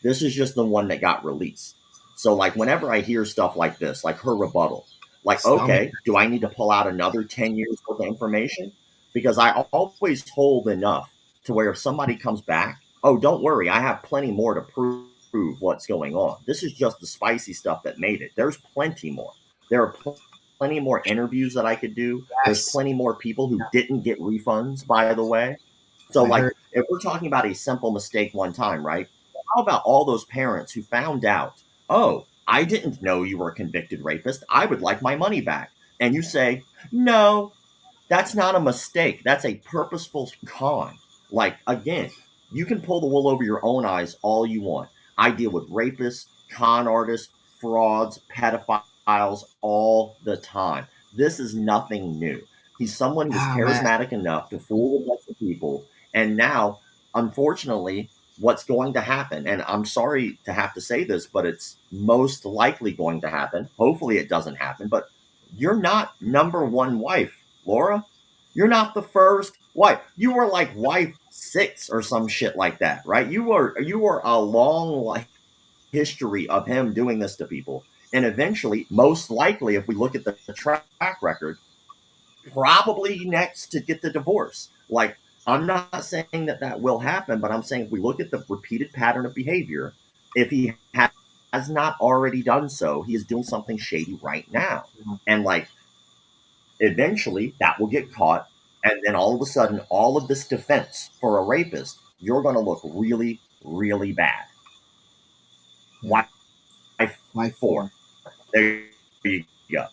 This is just the one that got released. So, like, whenever I hear stuff like this, like her rebuttal, like, Tell me. okay, do I need to pull out another 10 years worth of information? Because I always hold enough to where if somebody comes back, oh, don't worry, I have plenty more to prove what's going on. This is just the spicy stuff that made it. There's plenty more. There are plenty more interviews that I could do. There's Yes. plenty more people who didn't get refunds, by the way. So, I like, heard. if we're talking about a simple mistake one time, right? How about all those parents who found out, oh, I didn't know you were a convicted rapist. I would like my money back. And you say, no, that's not a mistake. That's a purposeful con. Like, again, you can pull the wool over your own eyes all you want. I deal with rapists, con artists, frauds, pedophiles all the time. This is nothing new. He's someone who was Ah, man. charismatic enough to fool a bunch of people. And now, unfortunately, what's going to happen, and I'm sorry to have to say this, but it's most likely going to happen. Hopefully, it doesn't happen, but you're not number one wife, Laura. You're not the first wife. You were like wife six or some shit like that, right? You were a long like history of him doing this to people. And eventually, most likely, if we look at the track record, probably next to get the divorce. Like, I'm not saying that that will happen, but I'm saying if we look at the repeated pattern of behavior, if he has has not already done so, he is doing something shady right now. And like eventually that will get caught. And then all of a sudden, all of this defense for a rapist, you're going to look really, really bad. Yeah. Why Why four? four? There you go. So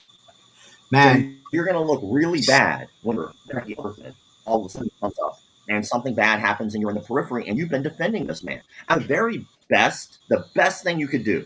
Man, you're going to look really bad when you're the person all of a sudden comes up and something bad happens and you're in the periphery and you've been defending this man. At the very best, the best thing you could do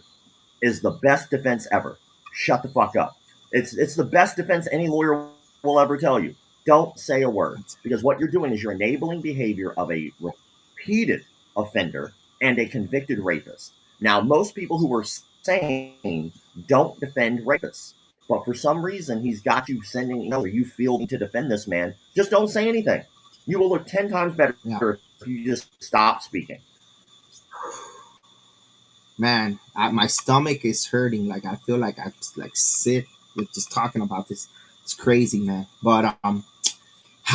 is the best defense ever. Shut the fuck up. It's the best defense any lawyer will ever tell you. Don't say a word because what you're doing is you're enabling behavior of a repeated offender and a convicted rapist. Now, most people who are sane don't defend rapists, but for some reason he's got you sending emails or you feel to defend this man. Just don't say anything. You will look 10 times better yeah. if you just stop speaking. Man, my stomach is hurting. Like I feel like I'm like sick with just talking about this. It's crazy, man. But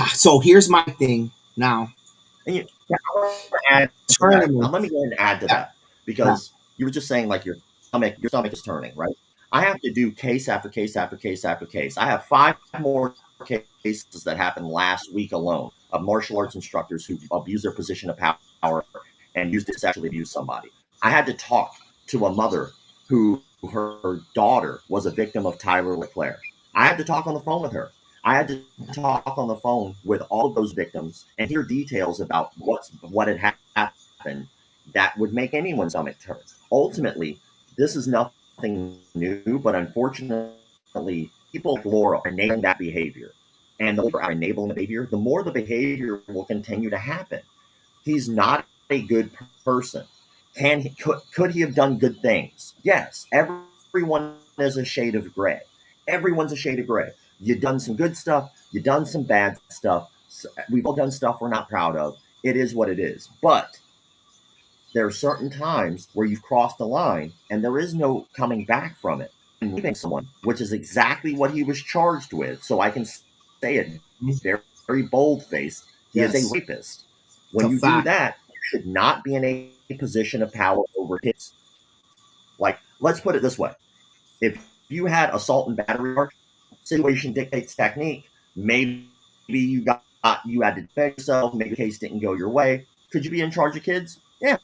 so here's my thing now. And yeah, I want to add to that. Tournament. Let me go ahead and add to Yeah, that yeah, because you were just saying like your stomach is turning, right? I have to do case after case after case after case. I have 5 more cases that happened last week alone of martial arts instructors who abused their position of power and used it to sexually abuse somebody. I had to talk to a mother who her daughter was a victim of Tyler Leclerc. I had to talk on the phone with her. I had to talk on the phone with all of those victims and hear details about what had happened that would make anyone's stomach turn. Ultimately, this is nothing new, but unfortunately, people like Laura are enabling that behavior. And the more are enabling the behavior, the more the behavior will continue to happen. He's not a good person. Could he have done good things? Yes. Everyone is a shade of gray. Everyone's a shade of gray. You've done some good stuff. You've done some bad stuff. We've all done stuff we're not proud of. It is what it is. But there are certain times where you've crossed the line and there is no coming back from it. And raping someone, which is exactly what he was charged with. So I can say it very, very bold faced. He is a yes. rapist. It's When a you do fact. that, you should not be in a position of power over kids. Like, let's put it this way. If you had assault and battery charge, situation dictates technique. Maybe you had to defend yourself. Maybe the case didn't go your way. Could you be in charge of kids? Yeah,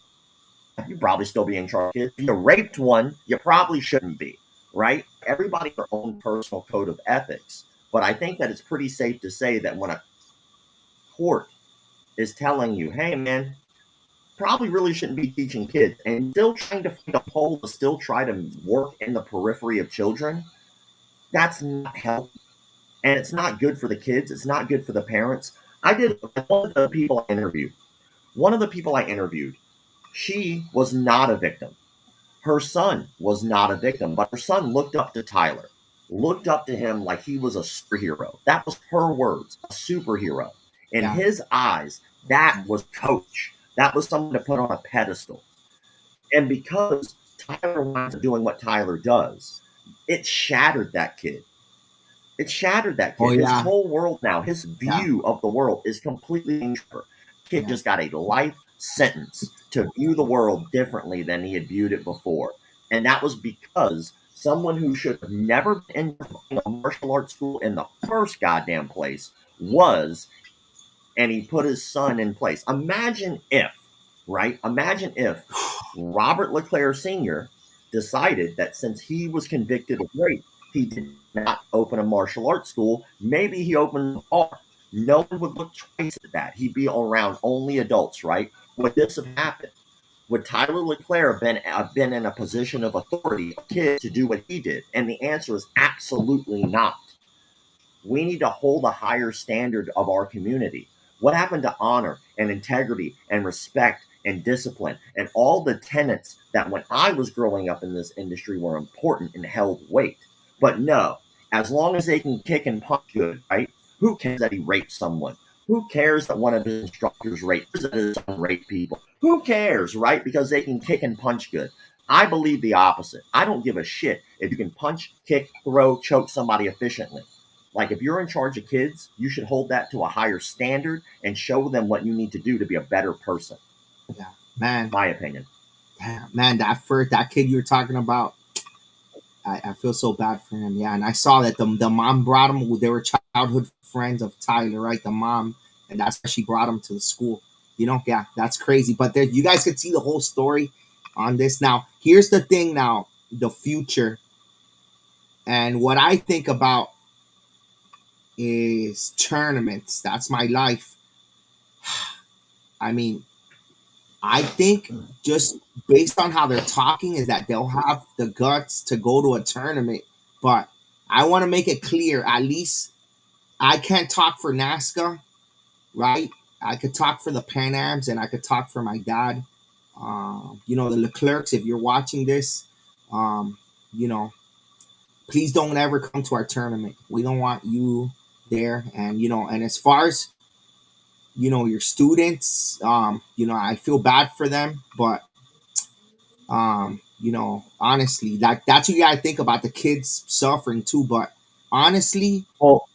you'd probably still be in charge of kids. If you raped one, you probably shouldn't be, right? Everybody has their own personal code of ethics. But I think that it's pretty safe to say that when a court is telling you, hey, man, probably really shouldn't be teaching kids and still trying to find a hole to still try to work in the periphery of children, that's not healthy. And it's not good for the kids. It's not good for the parents. I did one of the people I interviewed, she was not a victim. Her son was not a victim, but her son looked up to Tyler, looked up to him like he was a superhero. That was her words, a superhero. In Yeah, his eyes, that was coach. That was someone to put on a pedestal. And because Tyler winds up doing what Tyler does, it shattered that kid. It shattered that oh kid. His yeah, whole world now, his yeah, view of the world is completely different. Kid yeah. just got a life sentence to view the world differently than he had viewed it before. And that was because someone who should have never been in a martial arts school in the first goddamn place was, and he put his son in place. Imagine if, right? Imagine if Robert Leclerc Sr. decided that since he was convicted of rape, he did not open a martial arts school. Maybe he opened a bar. No one would look twice at that. He'd be around only adults, right? Would this have happened? Would Tyler Leclerc have been in a position of authority, a kid, to do what he did? And the answer is absolutely not. We need to hold a higher standard of our community. What happened to honor and integrity and respect and discipline and all the tenets that when I was growing up in this industry were important and held weight? But no, as long as they can kick and punch good, right? Who cares that he raped someone? Who cares that one of his instructors raped people? Who cares, right? Because they can kick and punch good. I believe the opposite. I don't give a shit if you can punch, kick, throw, choke somebody efficiently. Like if you're in charge of kids, you should hold that to a higher standard and show them what you need to do to be a better person. Yeah, man. My opinion. Man, that kid you were talking about, I feel so bad for him. Yeah, and I saw that the mom brought him. They were childhood friends of Tyler, right? The mom, and that's why she brought him to the school. Yeah, that's crazy. But there, you guys could see the whole story on this. Now, here's the thing. Now, the future and what I think about is tournaments. That's my life. I mean, I think just based on how they're talking is that they'll have the guts to go to a tournament. But I want to make it clear, at least I can't talk for NASCAR, right? I could talk for the Pan Ams and I could talk for my dad. The Leclercs, if you're watching this, um, you know, please don't ever come to our tournament. We don't want you there. And as far as your students, I feel bad for them, but honestly, that's what you gotta think about the kids suffering too. But honestly, Well,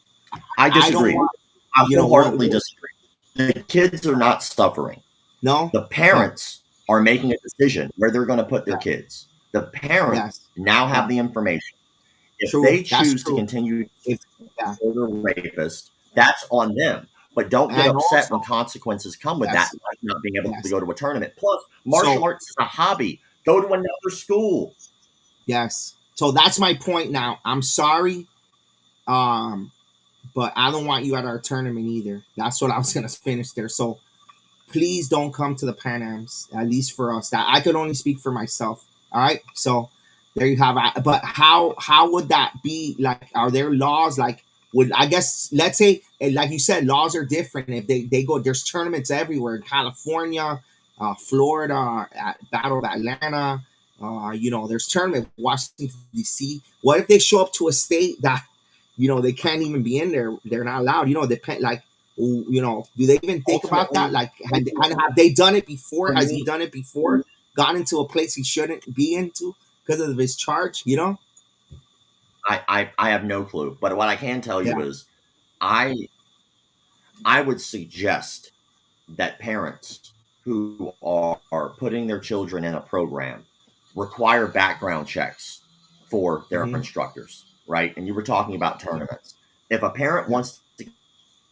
I I don't disagree. want I wholeheartedly what disagree. The kids are not suffering. no, The okay, parents are making a decision where they're going to put their yeah, kids. The parents yes, now have yeah, the information. If true, they that's choose to true. continue to If yeah, support a rapist, that's on them. But don't get and upset also when consequences come with that, yes, like not being able to yes. go to a tournament. Plus, martial So arts is a hobby. Go to another school. yes, so that's my point. Now I'm sorry, um, but I don't want you at our tournament either. That's what I was gonna finish there. So please don't come to the Pan Ams, at least for us. That I could only speak for myself. All right, so there you have it. But how would that be? Like, are there laws? Like, would I guess let's say, like you said, laws are different. If they go, there's tournaments everywhere, California, Florida, Battle of Atlanta. There's tournament Washington D.C. What if they show up to a state that they can't even be in there? They're not allowed. Depend like do they even think about that? Ultimately, Like, have they done it before? for Has he me, done it before? Gone into a place he shouldn't be into because of his charge? I have no clue. But what I can tell Yeah. you is I I would suggest that parents who are putting their children in a program require background checks for their Hmm. instructors, right? And you were talking about tournaments. If a parent Yeah. wants to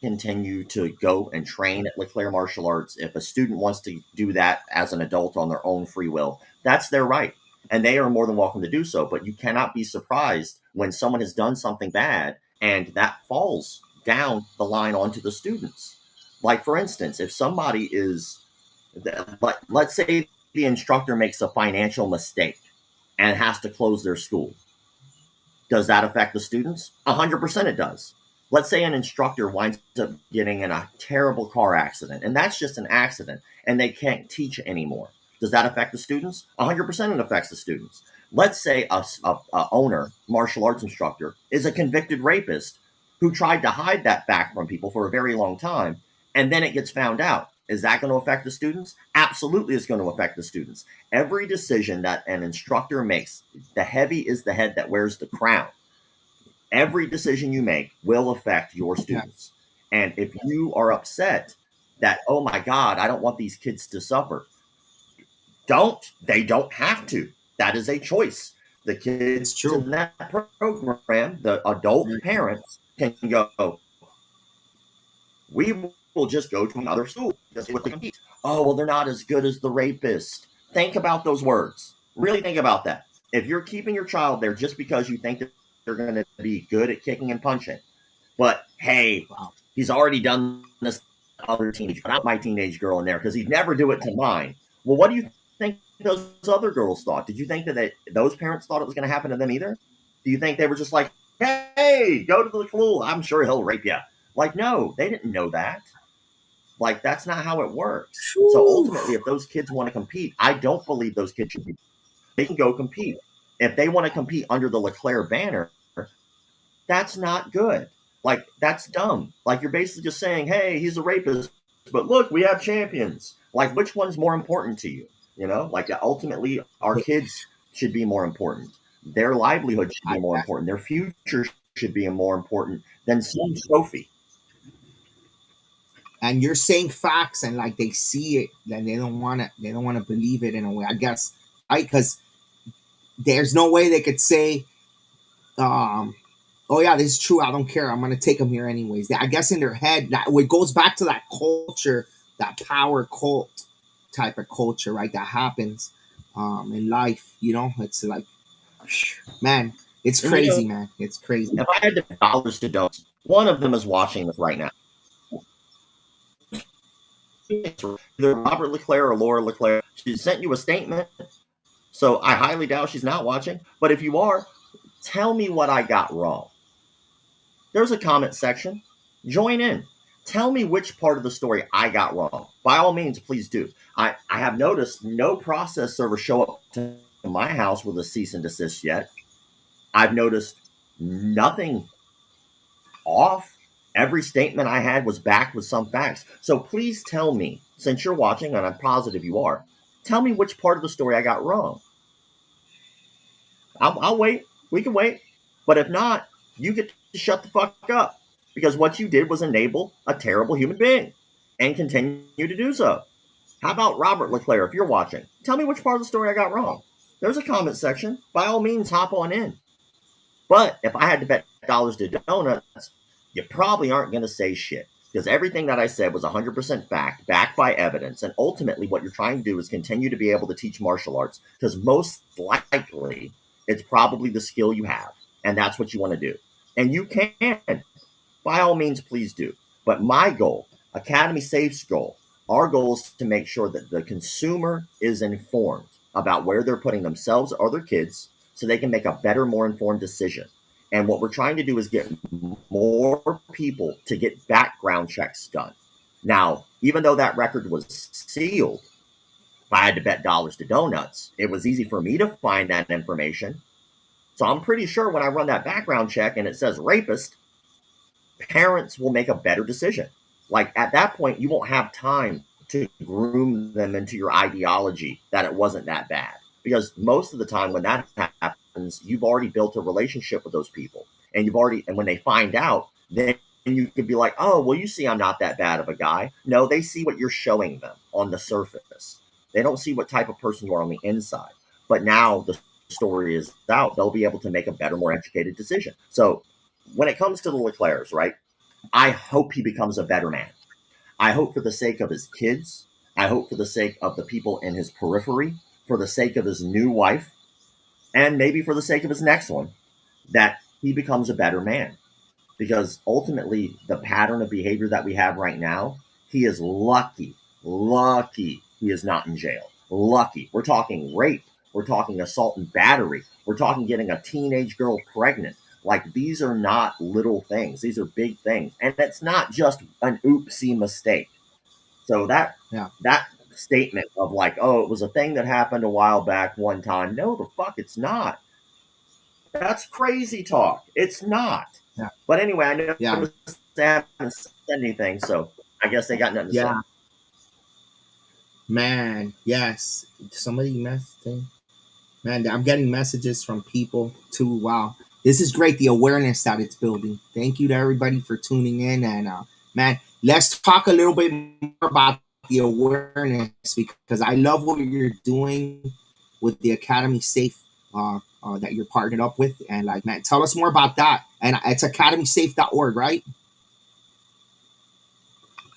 continue to go and train at LeClaire Martial Arts, if a student wants to do that as an adult on their own free will, that's their right. And they are more than welcome to do so. But you cannot be surprised when someone has done something bad and that falls down the line onto the students. Like, for instance, if somebody is, let's say the instructor makes a financial mistake and has to close their school, does that affect the students? 100% it does. Let's say an instructor winds up getting in a terrible car accident, and that's just an accident, and they can't teach anymore. Does that affect the students? 100% it affects the students. Let's say a owner, martial arts instructor, is a convicted rapist who tried to hide that fact from people for a very long time, and then it gets found out. Is that going to affect the students? Absolutely, it's going to affect the students. Every decision that an instructor makes, the heavy is the head that wears the crown. Every decision you make will affect your Yeah. students. And if you are upset that, oh my God, I don't want these kids to suffer, they don't have to. That is a choice. The It's kids true. in that program, the adult parents can go, we will just go to another school because they compete. Oh, well, they're not as good as the rapist. Think about those words. Really think about that. If you're keeping your child there just because you think that they're going to be good at kicking and punching, but hey, Wow. he's already done this other teenage, but not my teenage girl in there because he'd never do it to mine. Well, what do you think those other girls thought? Did you think that those parents thought it was going to happen to them either? Do you think they were just like, hey, go to the school? I'm sure he'll rape you. Like, no, they didn't know that. Like, that's not how it works. So Whew. ultimately, if those kids want to compete, I don't believe those kids should be. They can go compete. If they want to compete under the Leclerc banner, that's not good. Like, that's dumb. Like, you're basically just saying, hey, he's a rapist, but look, we have champions. Like, which one's more important to you? Like, ultimately, our kids should be more important. Their livelihood should be more I, important. Their future should be more important than some trophy. and you're saying facts and like they see it, then they don't want to believe it in a way. I guess right? Because there's no way they could say, oh yeah, this is true. I don't care. I'm gonna take them here anyways. I guess in their head, that it goes back to that culture, that power cult type of culture, right? That happens in life. It's like, man, it's And crazy, man. It's crazy. if I had the dollars to donate, one of them is watching this right now. Either Robert LeClaire or Laura LeClaire. She sent you a statement, so I highly doubt she's not watching. But if you are, tell me what I got wrong. There's a comment section. Join in. Tell me which part of the story I got wrong. By all means, please do. I have noticed no process server show up to my house with a cease and desist yet. I've noticed nothing off. Every statement I had was backed with some facts. So please tell me, since you're watching, and I'm positive you are, tell me which part of the story I got wrong. I'll wait. We can wait. But if not, you get to shut the fuck up. Because what you did was enable a terrible human being and continue to do so. How about Robert LeClaire, if you're watching? Tell me which part of the story I got wrong. There's a comment section. By all means, hop on in. But if I had to bet dollars to donuts, you probably aren't going to say shit. Because everything that I said was 100% fact, backed by evidence. And ultimately, what you're trying to do is continue to be able to teach martial arts. Because most likely, it's probably the skill you have. And that's what you want to do. And you can. By all means, please do. But my goal, Academy Safe's goal, our goal is to make sure that the consumer is informed about where they're putting themselves or their kids so they can make a better, more informed decision. And what we're trying to do is get more people to get background checks done. Now, even though that record was sealed, if I had to bet dollars to donuts, it was easy for me to find that information. So I'm pretty sure when I run that background check and it says rapist, parents will make a better decision. Like at that point, you won't have time to groom them into your ideology that it wasn't that bad. Because most of the time when that happens, you've already built a relationship with those people. And when they find out, then you could be like, oh, well, you see, I'm not that bad of a guy. No, they see what you're showing them on the surface. They don't see what type of person you are on the inside. But now the story is out. They'll be able to make a better, more educated decision. So when it comes to the LeClairs, right, I hope he becomes a better man. I hope for the sake of his kids. I hope for the sake of the people in his periphery, for the sake of his new wife, and maybe for the sake of his next one, that he becomes a better man. Because ultimately, the pattern of behavior that we have right now, he is lucky he is not in jail. Lucky. We're talking rape. We're talking assault and battery. We're talking getting a teenage girl pregnant. Like, these are not little things. These are big things. And it's not just an oopsie mistake. So that statement of like, oh, it was a thing that happened a while back one time. No, the fuck it's not. That's crazy talk. It's not. Yeah. But anyway, I know Yeah. they haven't said anything, so I guess they got nothing to say. Man, yes. Somebody messaging. Man, I'm getting messages from people too. Wow. This is great, the awareness that it's building. Thank you to everybody for tuning in. And man, let's talk a little bit more about the awareness, because I love what you're doing with the Academy Safe that you're partnered up with. And like, man, tell us more about that. And it's academysafe.org, right?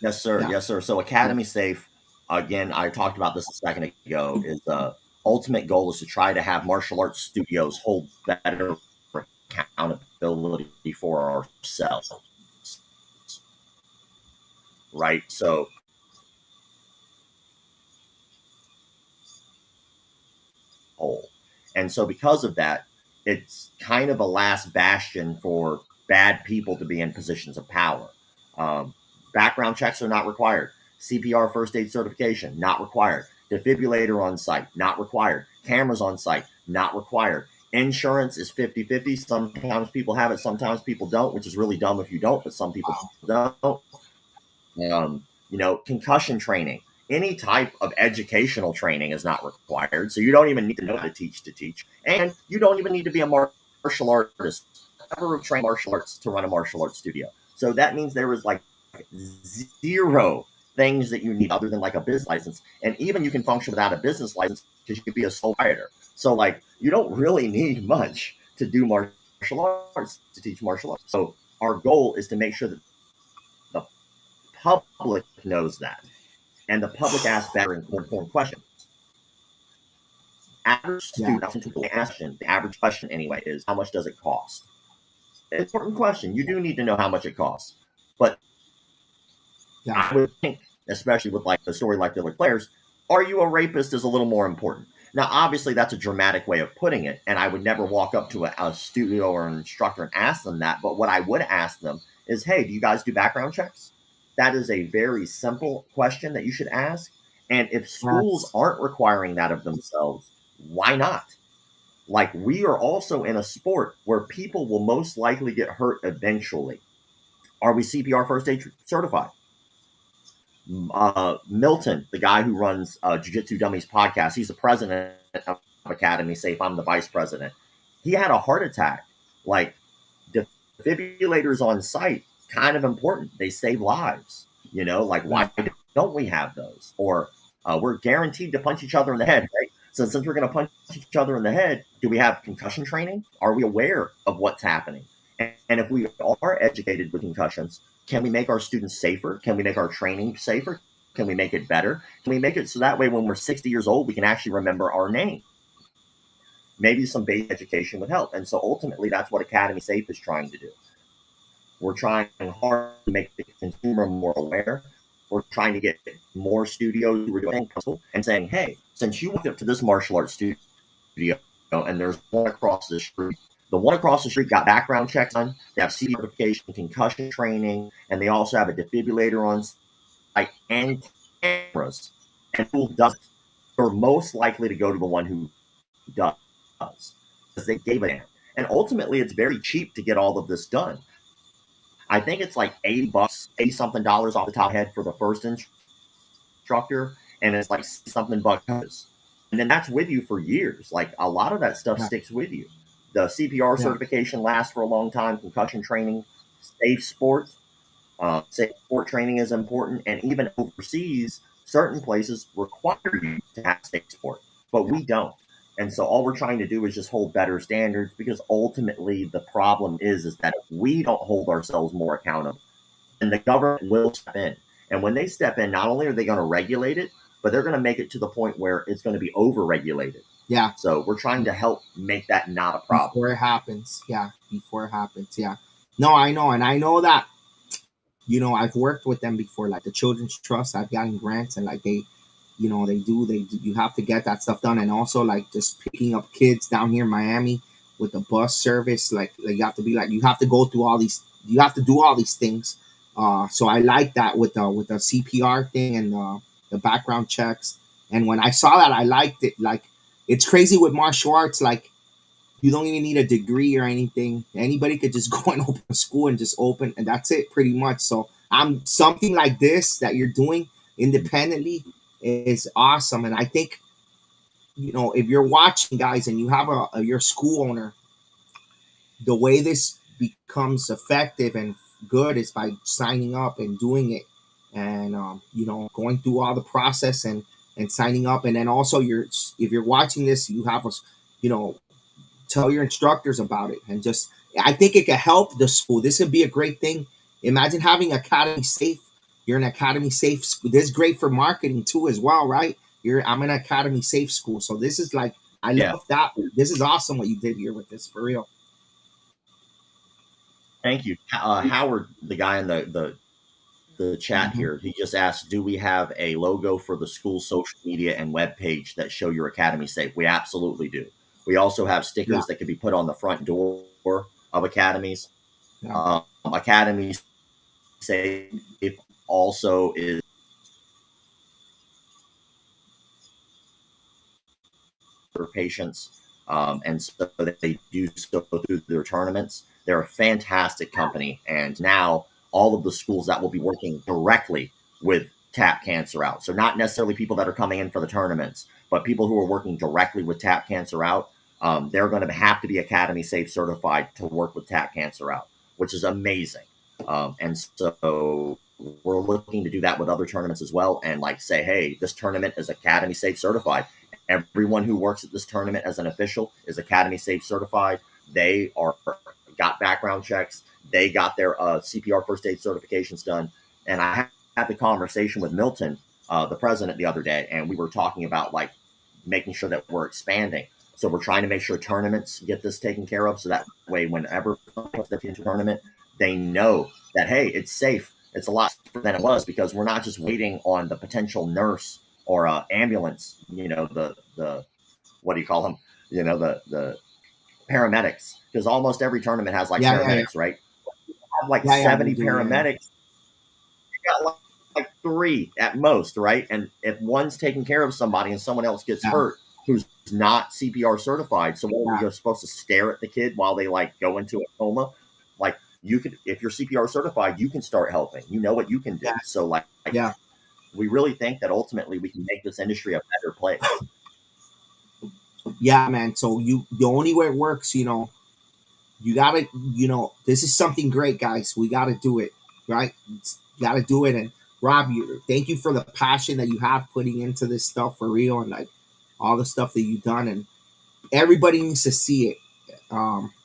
Yes, sir. Yeah. Yes, sir. So Academy Safe, again, I talked about this a second ago, is the ultimate goal is to try to have martial arts studios hold better accountability for ourselves. Right? So and so because of that, it's kind of a last bastion for bad people to be in positions of power. Background checks are not required. CPR first aid certification, not required. Defibrillator on site, not required. Cameras on site, not required. Insurance is 50-50. Sometimes people have it, sometimes people don't, which is really dumb if you don't, but some people don't. Concussion training. Any type of educational training is not required. So you don't even need to know how to teach. And you don't even need to be a martial artist, ever train martial arts to run a martial arts studio. So that means there is like zero things that you need other than like a business license. And even you can function without a business license because you could be a sole proprietor. So like you don't really need much to do martial arts, to teach martial arts. So our goal is to make sure that the public knows that and the public asks better informed questions. Average Yeah. student, the average question anyway is how much does it cost? Important question. You do need to know how much it costs. But Yeah. I would think, especially with like the story like the other players, are you a rapist is a little more important. Now, obviously, that's a dramatic way of putting it, and I would never walk up to a studio or an instructor and ask them that. But what I would ask them is, hey, do you guys do background checks? That is a very simple question that you should ask. And if schools Yes. aren't requiring that of themselves, why not? Like, we are also in a sport where people will most likely get hurt eventually. Are we CPR first aid certified? Milton, the guy who runs Jiu-Jitsu Dummies podcast, he's the president of Academy Safe. I'm the vice president. He had a heart attack. Like, defibrillators on site, kind of important. They save lives. You know, like, Yeah. why don't we have those? Or we're guaranteed to punch each other in the head, right? So since we're going to punch each other in the head, do we have concussion training? Are we aware of what's happening? And if we are educated with concussions, can we make our students safer? Can we make our training safer? Can we make it better? Can we make it so that way when we're 60 years old, we can actually remember our name? Maybe some basic education would help. And so ultimately, that's what Academy Safe is trying to do. We're trying hard to make the consumer more aware. We're trying to get more studios who are doing and saying, hey, since you went up to this martial arts studio and there's one across the street, the one across the street got background checks on. They have CPR certification, concussion training, and they also have a defibrillator on site and cameras. And who doesn't? They're most likely to go to the one who does because they gave a damn. And ultimately, it's very cheap to get all of this done. I think it's like $80, 80 something dollars off the top head for the first instructor, and it's like something bucks. And then that's with you for years. Like a lot of that stuff Yeah. sticks with you. The CPR Yeah. certification lasts for a long time. Concussion training, safe sports, safe sport training is important. And even overseas, certain places require you to have safe sport, but Yeah. we don't. And so all we're trying to do is just hold better standards because ultimately the problem is that if we don't hold ourselves more accountable, then the government will step in. And when they step in, not only are they going to regulate it, but they're going to make it to the point where it's going to be over-regulated. Yeah. So we're trying to help make that not a problem. Before it happens. Yeah. Before it happens. Yeah. No, I know. And I know that, I've worked with them before, like the Children's Trust. I've gotten grants and like you have to get that stuff done. And also like just picking up kids down here in Miami with the bus service, like you have to go through all these, you have to do all these things. So I like that with the CPR thing and the background checks. And when I saw that, I liked it. Like, it's crazy with martial arts. Like, you don't even need a degree or anything. Anybody could just go and open a school and just open, and that's it, pretty much. So I'm something like this that you're doing independently is awesome. And I think, if you're watching, guys, and you have your school owner, the way this becomes effective and good is by signing up and doing it, and going through all the process and signing up. And then also, if you're watching this, you have us, tell your instructors about it. And just, I think it could help the school. This would be a great thing. Imagine having Academy Safe. You're an Academy Safe school. This is great for marketing too as well, right? I'm an Academy Safe school. So this is like, I Yeah. love that. This is awesome what you did here with this, for real. Thank you. Howard, the guy in the chat Mm-hmm. here, he just asked, do we have a logo for the school social media and web page that show your Academy Safe? We absolutely do. We also have Yeah. stickers that can be put on the front door of academies. Yeah. Academy Safe also is for patients, and so they do so through their tournaments. They're a fantastic company, and now all of the schools that will be working directly with Tap Cancer Out. So not necessarily people that are coming in for the tournaments, but people who are working directly with Tap Cancer Out. They're going to have to be Academy Safe certified to work with Tap Cancer Out, which is amazing. And so we're looking to do that with other tournaments as well, and like say, hey, this tournament is Academy Safe certified. Everyone who works at this tournament as an official is Academy Safe certified. They are got background checks. They got their CPR first aid certifications done. And I had the conversation with Milton, the president, the other day, and we were talking about like making sure that we're expanding. So we're trying to make sure tournaments get this taken care of, so that way, whenever puts into a tournament, they know that hey, it's safe. It's a lot safer than it was, because we're not just waiting on the potential nurse or ambulance. You know, the what do you call them? You know, the paramedics, because almost every tournament has like paramedics, right? Have like 70 paramedics. You got like 3 at most, right? And if one's taking care of somebody and someone else gets hurt who's not CPR certified, so what, you're supposed to stare at the kid while they like go into a coma? Like, you could, if you're CPR certified, you can start helping. You know what you can do. So like we really think that ultimately we can make this industry a better place. Yeah, man. So the only way it works, you know, you gotta, you know, this is something great, guys. We gotta do it, right? You gotta do it. And Rob, thank you for the passion that you have putting into this stuff for real, and like all the stuff that you've done. And everybody needs to see it.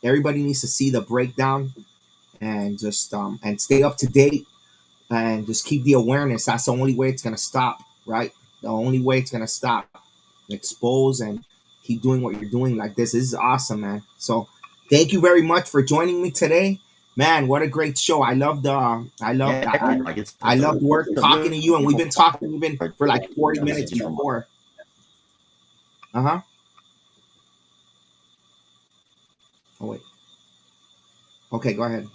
Everybody needs to see the breakdown, and just and stay up to date, and just keep the awareness. That's the only way it's gonna stop, right? The only way it's gonna stop. Expose and keep doing what you're doing. Like, this is awesome, man. So thank you very much for joining me today, man. What a great show. I loved I loved work talking to you, and we've been talking even for like 40 minutes before. Oh wait, okay, go ahead.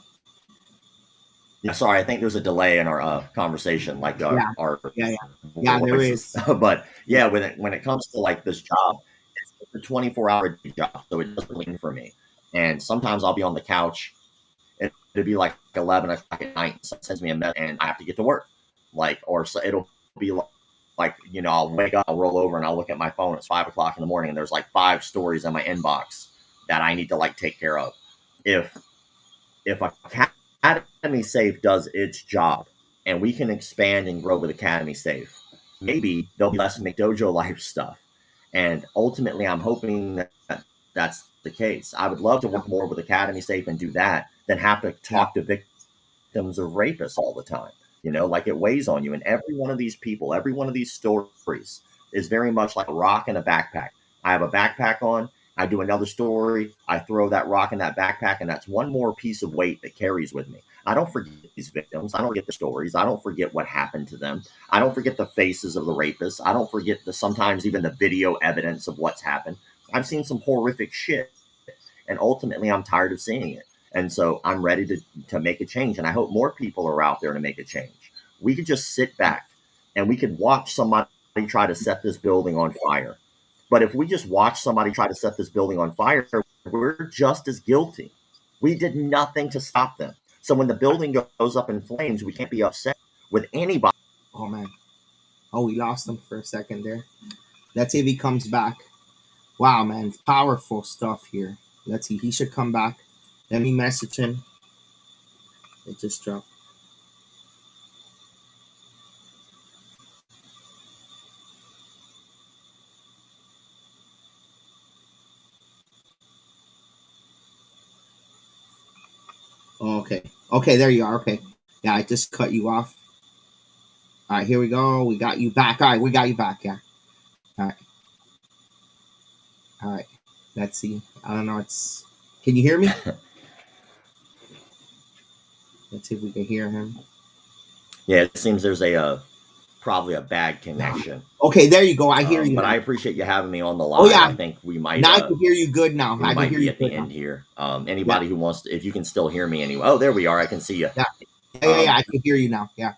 Yeah, sorry, I think there's a delay in our conversation, like our there is. But yeah, when it comes to like this job, it's a 24-hour job, so it doesn't lean for me. And sometimes I'll be on the couch, it'll be like 11 o'clock at night, someone sends me a message, and I have to get to work. Like, or so it'll be like, you know, I'll wake up, I'll roll over, and I'll look at my phone. It's 5 o'clock in the morning, and there's like 5 stories in my inbox that I need to like take care of. If Academy Safe does its job, and we can expand and grow with Academy Safe, maybe there'll be less Mcdojo life stuff. And ultimately, I'm hoping that that's the case. I would love to work more with Academy Safe and do that than have to talk to victims of rapists all the time. You know, like, it weighs on you. And every one of these people, every one of these stories is very much like a rock in a backpack. I have a backpack on. I do another story, I throw that rock in that backpack, and that's one more piece of weight that carries with me. I don't forget these victims. I don't forget the stories. I don't forget what happened to them. I don't forget the faces of the rapists. I don't forget sometimes even the video evidence of what's happened. I've seen some horrific shit, and ultimately I'm tired of seeing it. And so I'm ready to make a change, and I hope more people are out there to make a change. We could just sit back, and we could watch somebody try to set this building on fire. But if we just watch somebody try to set this building on fire, we're just as guilty. We did nothing to stop them. So when the building goes up in flames, we can't be upset with anybody. Oh, man. Oh, we lost him for a second there. Let's see if he comes back. Wow, man. Powerful stuff here. Let's see. He should come back. Let me message him. It just dropped. Oh, okay. Okay, there you are. Okay. Yeah, I just cut you off. All right, here we go. We got you back. All right, we got you back. Yeah. All right. All right. Let's see. I don't know. Can you hear me? Let's see if we can hear him. Yeah, it seems there's probably a bad connection. Okay, there you go. I hear you. But I appreciate you having me on the line. Oh, yeah. I think we might. Now I can hear you good now. I might be at the end here. Anybody who wants to, if you can still hear me anyway. Oh, there we are. I can see you. Yeah. Yeah, I can hear you now. Yeah.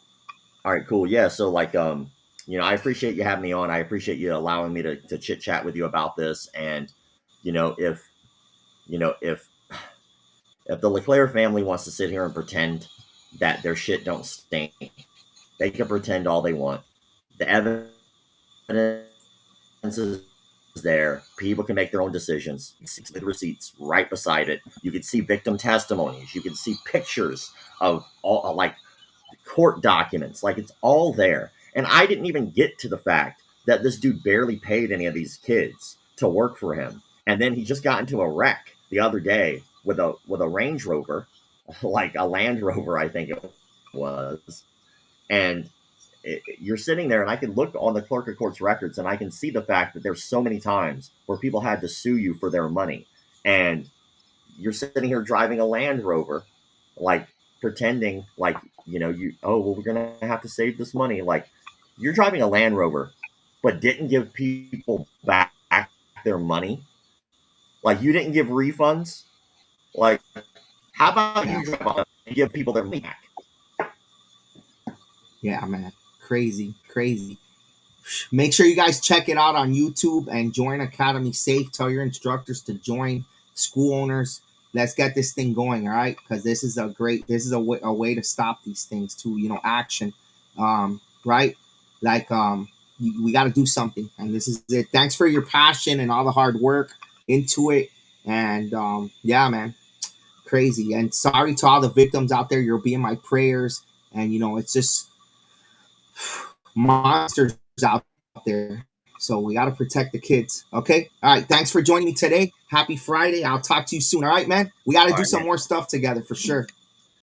All right, cool. Yeah. So like, you know, I appreciate you having me on. I appreciate you allowing me to chit chat with you about this. And, if the LeClaire family wants to sit here and pretend that their shit don't stink, they can pretend all they want. The evidence is there. People can make their own decisions. You can see the receipts right beside it. You can see victim testimonies. You can see pictures of all, like, court documents, like it's all there. And I didn't even get to the fact that this dude barely paid any of these kids to work for him. And then he just got into a wreck the other day with a Range Rover, like a Land Rover, I think it was. And you're sitting there, and I can look on the clerk of court's records, and I can see the fact that there's so many times where people had to sue you for their money, and you're sitting here driving a Land Rover, like pretending like you oh well we're gonna have to save this money, like you're driving a Land Rover, but didn't give people back their money, like you didn't give refunds, like how about Yeah. you drive and give people their money back? Yeah, man. Crazy, crazy. Make sure you guys check it out on YouTube and join Academy Safe. Tell your instructors to join, school owners. Let's get this thing going, all right? Because this is a way to stop these things too. Action, right? Like we got to do something, and this is it. Thanks for your passion and all the hard work into it, and yeah, man, crazy. And sorry to all the victims out there. You'll be in my prayers, and it's just monsters out there. So we got to protect the kids. Okay. All right. Thanks for joining me today. Happy Friday. I'll talk to you soon. All right, man. We got to All do right, some man. more stuff together for sure.